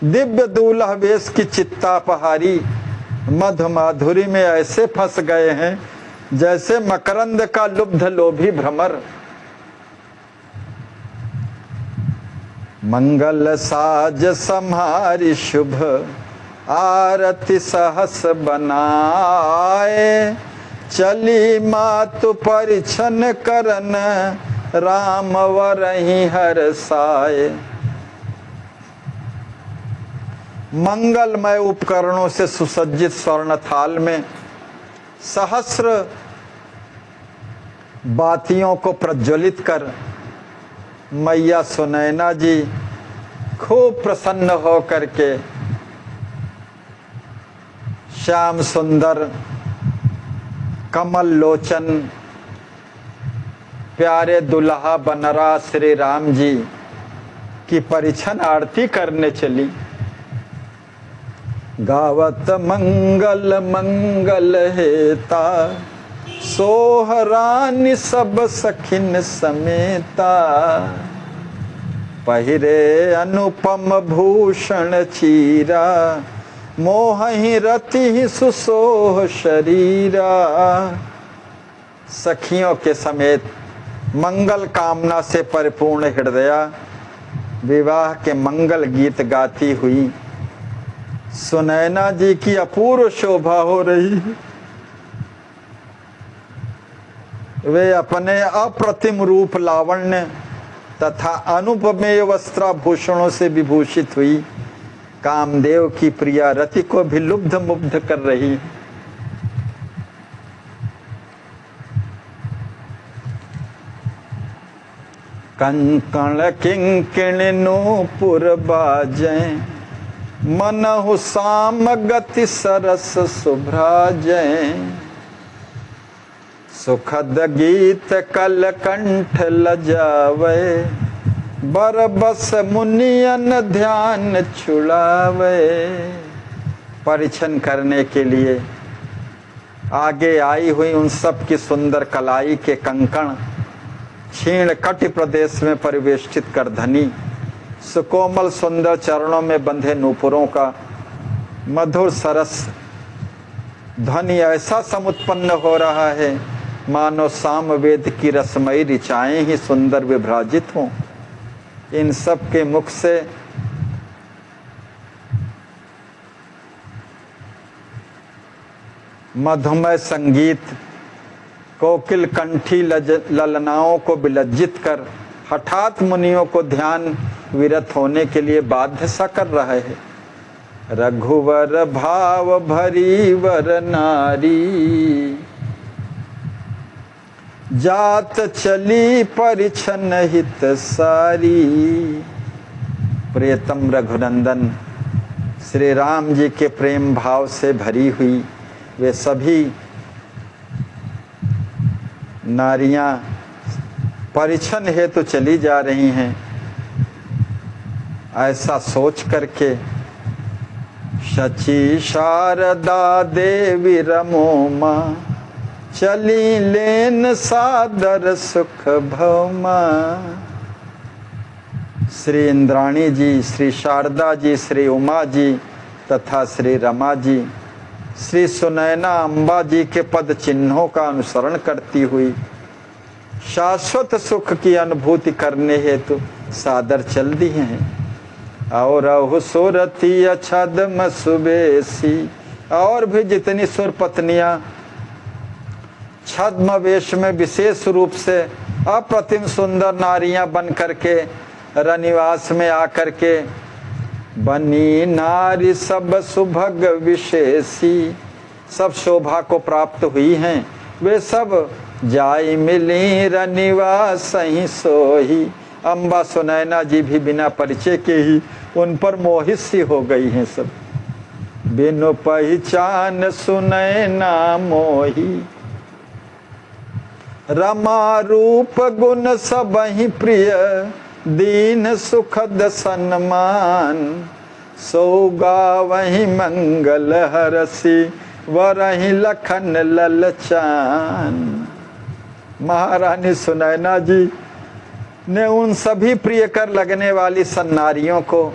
दिव्य दूल्हा वेश की चित्तापहारी मधु माधुरी में ऐसे फंस गए हैं जैसे मकरंद का लुब्ध लोभी भ्रमर। मंगल साज सम्हारी शुभ, आरती सहस बनाए। चली मातु परिछन करन, राम वरहि हरसाए। मंगलमय उपकरणों से सुसज्जित स्वर्ण थाल में सहस्र बातियों को प्रज्वलित कर मैया सुनैना जी खूब प्रसन्न हो करके श्याम सुंदर कमल लोचन प्यारे दुल्हा बनरा श्री राम जी की परिछन आरती करने चली। गावत मंगल मंगल हेता, सोहरानी सब सखिन समेता। पहिरे अनुपम भूषण चीरा, मोहि रति सुसोह शरीरा। सखियों के समेत मंगल कामना से परिपूर्ण हृदया विवाह के मंगल गीत गाती हुई सुनैना जी की अपूर्व शोभा हो रही है। वे अपने अप्रतिम रूप लावण्य तथा अनुपमेय वस्त्राभूषणों से विभूषित हुई कामदेव की प्रिया रति को भी लुब्ध मुग्ध कर रही। कंकण किंकिण नूपुर बाजें, मनहु साम गति सरस शुभ्राजें। सुखद गीत कल कंठ लजावे, बरबस मुनियन ध्यान छुड़ावे। परिछन करने के लिए आगे आई हुई उन सब की सुंदर कलाई के कंकण क्षीण कटि प्रदेश में परिवेष्टित कर धनी सुकोमल सुंदर चरणों में बंधे नूपुरों का मधुर सरस ध्वनि ऐसा समुत्पन्न हो रहा है मानो सामवेद की रसमयी ऋचाएं ही सुंदर विभ्राजित हों। इन सब के मुख से मधुमय संगीत कोकिल कंठी ललनाओं को विलज्जित कर हठात मुनियों को ध्यान विरत होने के लिए बाध्य सा कर रहे हैं। रघुवर भाव भरी वर नारी, जात चली परिछन हित सारी। प्रियतम रघुनंदन श्री राम जी के प्रेम भाव से भरी हुई वे सभी नारियां परिछन हेतु चली जा रही हैं। ऐसा सोच करके शची शारदा देवी रमोमा, चली लेन सादर सुख भवमा। श्री इंद्राणी जी, श्री शारदा जी, श्री उमा जी तथा श्री रमा जी, श्री सुनैना अम्बा जी के पद चिन्हों का अनुसरण करती हुई शाश्वत सुख की अनुभूति करने हेतु सादर चल दी हैं। और अहु सुरती अछदम सुबेसी, और भी जितनी सुर पत्नियां छद्म वेश में विशेष रूप से अप्रतिम सुंदर नारियां बन करके रनिवास में आकर के बनी नारी सब सुभग विशेषी, सब शोभा को प्राप्त हुई हैं, वे सब जाई मिली रनिवास ही सोही। अम्बा सुनैना जी भी बिना परिचय के ही उन पर मोहित सी हो गई हैं सब। बिनु पहचान सुनैना मोही, रमा रूप गुण सब ही प्रिय, दीन सुखद सन्मान। सौगा वही मंगल हरसी, वरही लखन ललचान। महारानी सुनैना जी ने उन सभी प्रिय कर लगने वाली सन्नारियों को,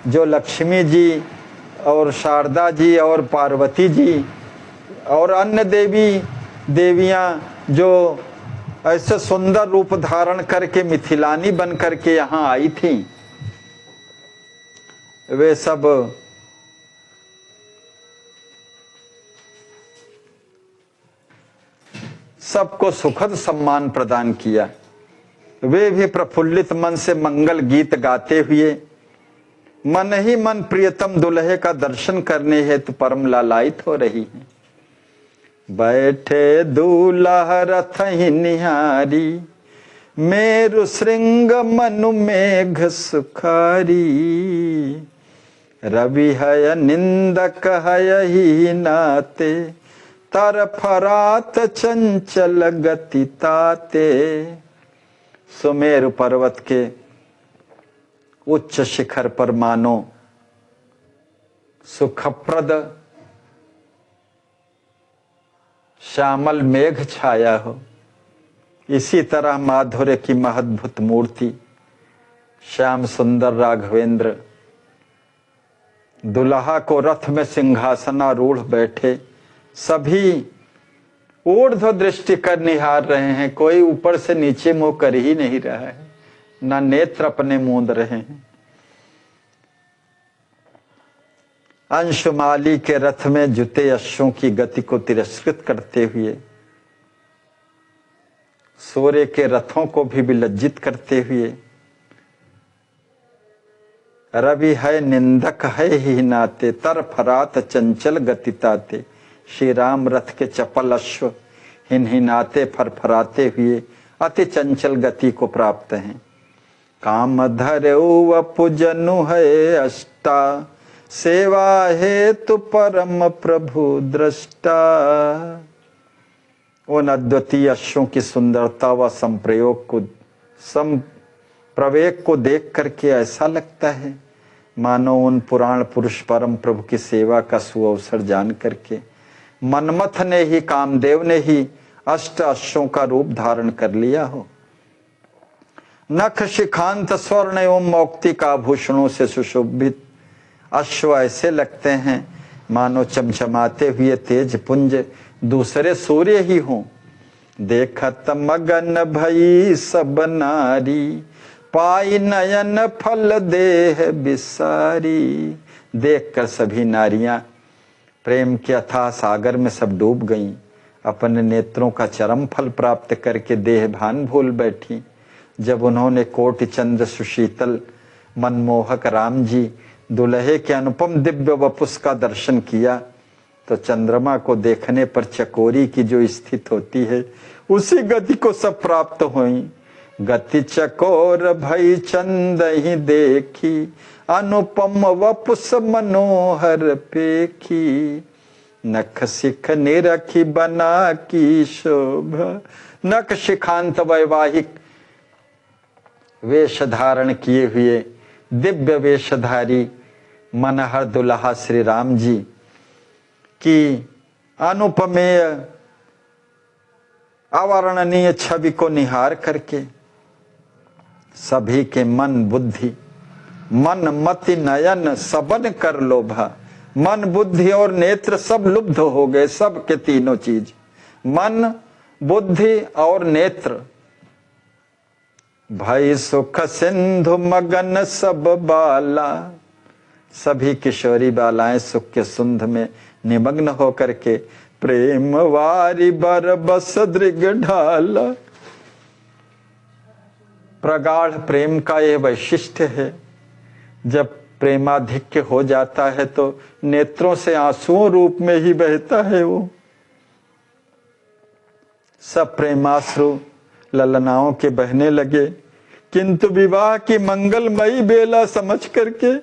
जो लक्ष्मी जी और शारदा जी और पार्वती जी और अन्य देवियां जो ऐसे सुंदर रूप धारण करके मिथिलानी बन करके यहाँ आई थी, वे सब सबको सुखद सम्मान प्रदान किया। वे भी प्रफुल्लित मन से मंगल गीत गाते हुए मन ही मन प्रियतम दुल्हे का दर्शन करने हेतु परम लालायित हो रही हैं। बैठे दूल्हा रथ ही निहारी, मेरु श्रृंग मनु मेघ सुखारी। रवि है निंदक है ही नाते, तरफरात चंचल गति ताते। सुमेरु पर्वत के उच्च शिखर पर मानो सुखप्रद श्यामल मेघ छाया हो, इसी तरह माधुर्य की महद्भुत मूर्ति श्याम सुंदर राघवेंद्र दुल्हा को रथ में सिंहासनारूढ़ बैठे सभी ऊर्ध्व दृष्टि कर निहार रहे हैं। कोई ऊपर से नीचे मुंह कर ही नहीं रहा है, ना नेत्र अपने मूंद रहे हैं। अंशुमाली के रथ में जुते अश्वों की गति को तिरस्कृत करते हुए, सूर्य के रथों को भी विलज्जित करते हुए, रवि है निंदक है ही नाते, तरफरात चंचल गति ताते। श्री राम रथ के चपल अश्व हिनहिनाते फरफराते हुए अति चंचल गति को प्राप्त हैं। काम धरेउ वपुजनु है अष्टा, सेवा हेतु परम प्रभु दृष्टा। उन अद्वितीय अश्वों की सुंदरता व संप्रवेग को देख करके ऐसा लगता है मानो उन पुराण पुरुष परम प्रभु की सेवा का सुअवसर जान करके मनमथ ने ही, कामदेव ने ही अष्ट अश्वों का रूप धारण कर लिया हो। नख शिखांत स्वर्ण एवं मौक्तिक आभूषणों से सुशोभित अश्व ऐसे लगते हैं मानो चमचमाते हुए तेज पुंज दूसरे सूर्य ही हों। देखत मगन भई सब नारी, पाई नयन फल देह बिसारी। देखकर सभी नारियां प्रेम के अथाह सागर में सब डूब गईं, अपने नेत्रों का चरम फल प्राप्त करके देह भान भूल बैठी। जब उन्होंने कोटि चंद्र सुशीतल मनमोहक राम जी दुल्हे के अनुपम दिव्य वपुष का दर्शन किया तो चंद्रमा को देखने पर चकोरी की जो स्थित होती है उसी गति को सब प्राप्त हुई। गति चकोर भई चंद ही देखी, अनुपम वपुष मनोहर पेखी। नख शिख निरखी बना की शोभा। नख शिखांत वैवाहिक वेश धारण किए हुए दिव्य वेशधारी मनहर दुल्हा श्री राम जी की अनुपमेय अवर्णनीय छवि को निहार करके सभी के मन बुद्धि मन मति नयन सबन कर लोभा। मन बुद्धि और नेत्र सब लुब्ध हो गए, सब के तीनों चीज, मन बुद्धि और नेत्र। भई सुख सिंधु मगन सब बाला, सभी किशोरी बालाएं सुख के सिंधु में निमग्न होकर के प्रेम वारी बर बस दृग ढाला। प्रगाढ़ प्रेम का यह वैशिष्ट्य है, जब प्रेमाधिक्य हो जाता है तो नेत्रों से आंसुओं रूप में ही बहता है वो। सब प्रेमाश्रु ललनाओं के बहने लगे, किंतु विवाह की मंगलमयी बेला समझ करके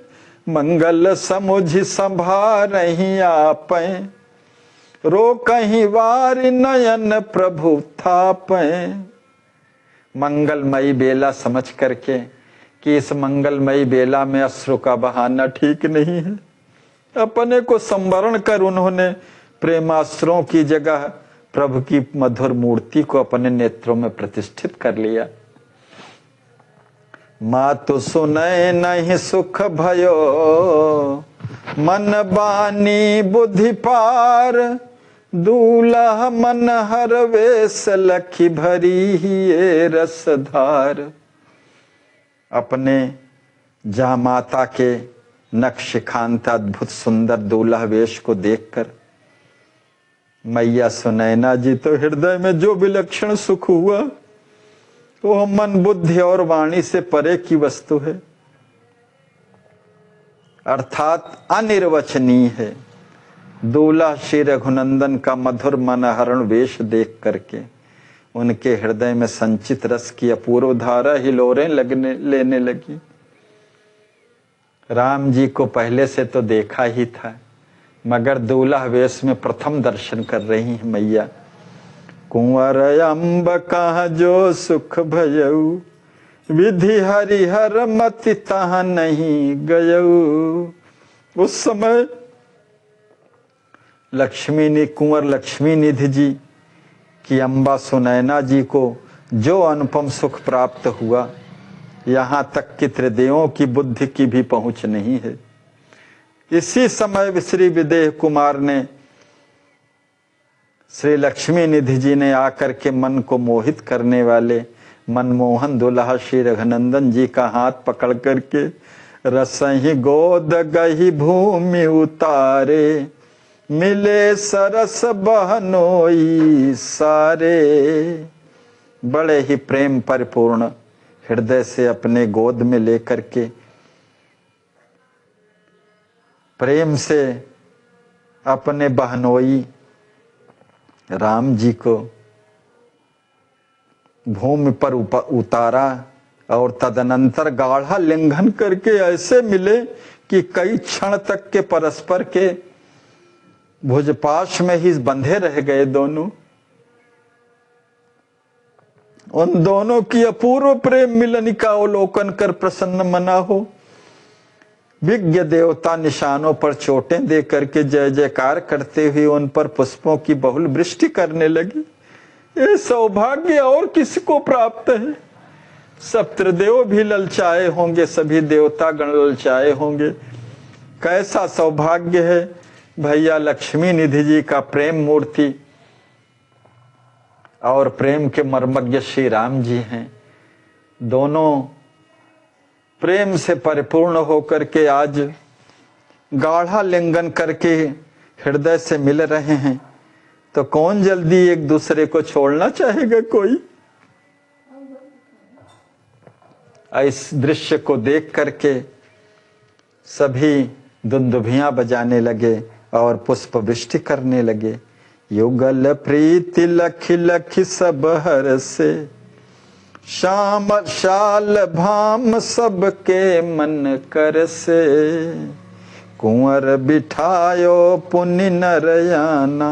मंगल समुझ संभारही आपै, रो कहीं वार नयन प्रभु थापै। मंगलमयी बेला समझ करके कि इस मंगलमयी बेला में अश्रु का बहाना ठीक नहीं है, अपने को संवरण कर उन्होंने प्रेमाश्रुओं की जगह प्रभु की मधुर मूर्ति को अपने नेत्रों में प्रतिष्ठित कर लिया। मातु सुनय नहीं सुख भयो, मन बानी बुद्धि पार, दूल्हा मन हर वेश लखी भरी ये रसधार। अपने जामाता के नक्शिखांत अद्भुत सुंदर दूल्हा वेश को देखकर मैया सुनैना जी तो हृदय में जो विलक्षण सुख हुआ वो मन बुद्धि और वाणी से परे की वस्तु है, अर्थात अनिर्वचनीय है। दूल्हा श्री रघुनंदन का मधुर मनहरण वेश देख करके उनके हृदय में संचित रस की अपूर्व धारा हिलोरें लेने लगी। राम जी को पहले से तो देखा ही था, मगर दूल्हा वेश में प्रथम दर्शन कर रही है मैया। कुंवर अम्ब कहाँ जो सुख भयऊ, विधि हरिहर मति तहाँ नहीं गयऊ। उस समय कुंवर लक्ष्मी निधि जी की अम्बा सुनैना जी को जो अनुपम सुख प्राप्त हुआ, यहाँ तक कि त्रिदेवों की बुद्धि की भी पहुंच नहीं है। इसी समय श्री विदेह कुमार ने, श्री लक्ष्मी निधि जी ने आकर के मन को मोहित करने वाले मनमोहन दुल्हा श्री रघुनंदन जी का हाथ पकड़ करके रसही गोद गही भूमि उतारे, मिले सरस बहनोई सारे। बड़े ही प्रेम परिपूर्ण हृदय से अपने गोद में लेकर के प्रेम से अपने बहनोई राम जी को भूमि पर उतारा और तदनंतर गाढ़ा लिंघन करके ऐसे मिले कि कई क्षण तक के परस्पर के भुजपाश में ही बंधे रह गए दोनों। उन दोनों की अपूर्व प्रेम मिलन का अवलोकन कर प्रसन्न मना हो विज्ञ देवता निशानों पर चोटें दे करके जय जयकार करते हुए उन पर पुष्पों की बहुल वृष्टि करने लगी। ये सौभाग्य और किसको प्राप्त है? सप्तदेव भी ललचाए होंगे, सभी देवता गण ललचाए होंगे। कैसा सौभाग्य है भैया लक्ष्मी निधि जी का प्रेम मूर्ति और प्रेम के मर्मज्ञ श्री राम जी हैं। दोनों प्रेम से परिपूर्ण होकर के आज गाढ़ा लिंगन करके हृदय से मिल रहे हैं, तो कौन जल्दी एक दूसरे को छोड़ना चाहेगा कोई? इस दृश्य को देख करके सभी दुंदुभियां बजाने लगे और पुष्प वृष्टि करने लगे। युगल प्रीति लखि लखि सब हर से, श्याम शाल भाम सबके मन कर से। कुंवर बिठायो पुनि नरयाना,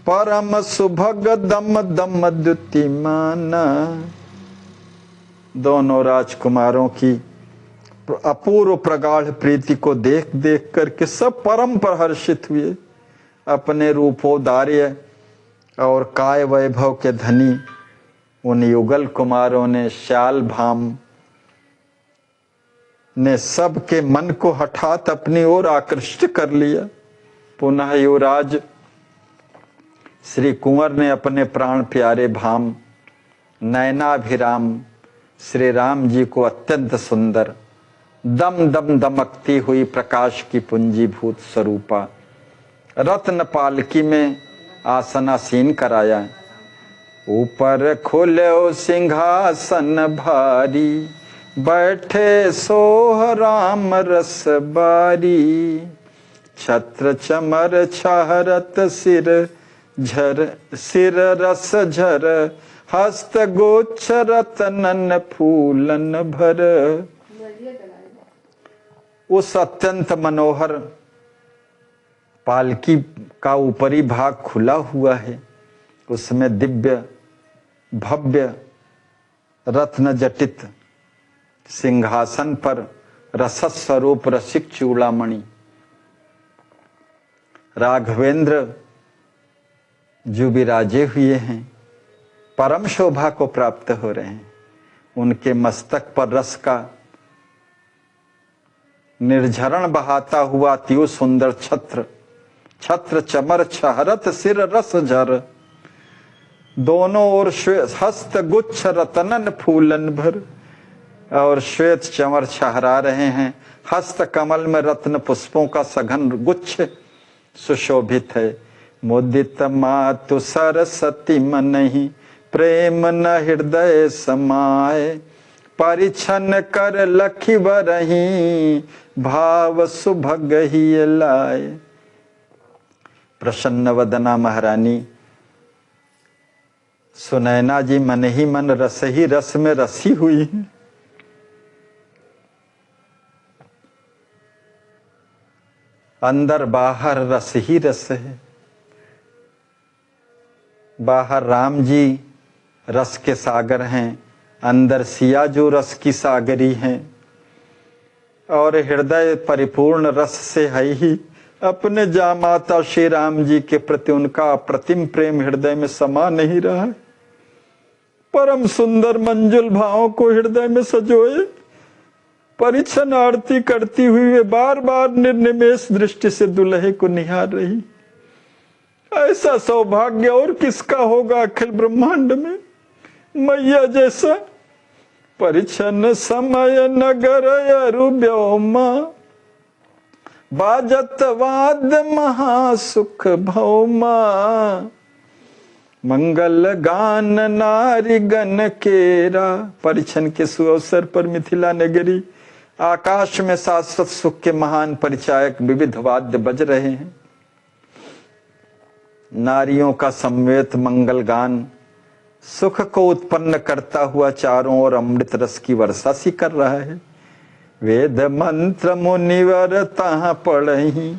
परम सुभग दम दम द्युतिमाना। दोनों राजकुमारों की अपूर्व प्रगाढ़ प्रीति को देख देख करके सब परम प्रहर्षित हुए। अपने रूपोदार्य और काय वैभव के धनी उन युगल कुमारों ने, श्याल भाम ने सबके मन को हठात अपनी ओर आकृष्ट कर लिया। पुनः युवराज श्री कुंवर ने अपने प्राण प्यारे भाम नयनाभिराम श्री राम जी को अत्यंत सुंदर दम दम दमकती हुई प्रकाश की पुंजीभूत स्वरूपा रत्न पालकी में आसनासीन कराया। ऊपर खोलो सिंहासन भारी, बैठे सोह राम रस बारी। छत्र चमर छहरत सिर रस झर, हस्त गोच्छ रतनन फूलन भर। उस अत्यंत मनोहर पालकी का ऊपरी भाग खुला हुआ है, उसमें दिव्य भव्य रत्न जटित सिंहासन पर रसस्वरूप रसिक चूड़ामणि राघवेंद्र जो विराजे हुए हैं, परम शोभा को प्राप्त हो रहे हैं। उनके मस्तक पर रस का निर्झरण बहाता हुआ अति सुंदर छत्र चमर छहरत सिर रस झर। दोनों ओर हस्त गुच्छ रतनन फूलन भर, और श्वेत चमर छहरा रहे हैं। हस्त कमल में रत्न पुष्पों का सघन गुच्छ सुशोभित है। मुदित मातु सरस्वती मनहि, प्रेम न हृदय समाए। परिछन कर लखी बरही, भाव सुभग ही लाए। प्रसन्न वदना महारानी सुनैना जी मन ही मन रस ही रस में रसी हुई है। अंदर बाहर रस ही रस है। बाहर राम जी रस के सागर हैं, अंदर सिया जो रस की सागरी हैं, और हृदय परिपूर्ण रस से है ही। अपने जामाता श्री राम जी के प्रति उनका अप्रतिम प्रेम हृदय में समा नहीं रहा है। परम सुंदर मंजुल भावों को हृदय में सजोए परिछन आरती करती हुई वे बार बार निर्निमेष दृष्टि से दुल्हे को निहार रही। ऐसा सौभाग्य और किसका होगा अखिल ब्रह्मांड में, मैया जैसा। परिछन समय नगर अरु व्योमा, बाजत वाद महासुख भौमा। मंगल गान नारी गण केरा। परिछन के सुअवसर पर मिथिला नगरी आकाश में शाश्वत सुख के महान परिचायक विविध वाद्य बज रहे हैं। नारियों का समवेत मंगल गान सुख को उत्पन्न करता हुआ चारों ओर अमृत रस की वर्षा सी कर रहा है। वेद मंत्र मुनिवर तहाँ पढ़ही,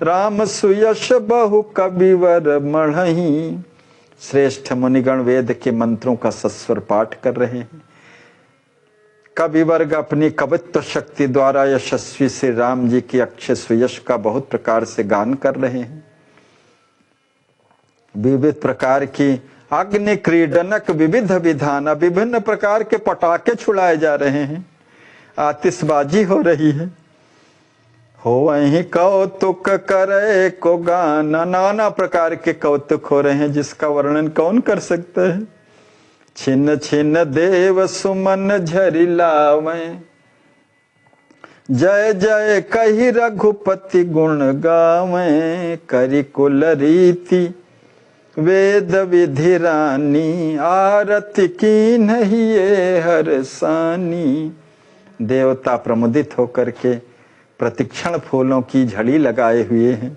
राम सुयश बहु कविवर मढ़ही। श्रेष्ठ मुनिगण वेद के मंत्रों का सस्वर पाठ कर रहे हैं। कवि वर्ग अपनी कवित्व शक्ति द्वारा यशस्वी श्री राम जी की अक्षय सुयश का बहुत प्रकार से गान कर रहे हैं। विविध प्रकार की अग्नि क्रीडनक विविध विधान, विभिन्न प्रकार के पटाखे छुड़ाए जा रहे हैं, आतिशबाजी हो रही है। हो वहीं कौतुक करे को गाना, नाना प्रकार के कौतुक हो रहे हैं जिसका वर्णन कौन कर सकता है। छिन छिन देव सुमन झरि लावे, जय जय कही रघुपति गुण गावे। करि कुल रीति वेद विधि रानी, आरती की नहीं ये हर सानी। देवता प्रमुदित होकर के प्रतिक्षण फूलों की झड़ी लगाए हुए हैं।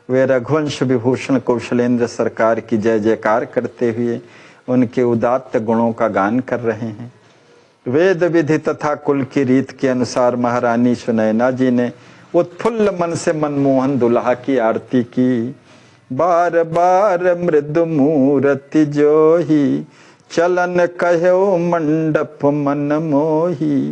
वे रघुवंश विभूषण कौशलेंद्र सरकार की जय जयकार करते हुए उनके उदात्त गुणों का गान कर रहे हैं। वेद विधि तथा कुल की रीत के अनुसार महारानी सुनैना जी ने उत्फुल्ल मन से मनमोहन दुल्हा की आरती की। बार बार मृदु मूर्ति जोही, चलन कहो मंडप मन मोही।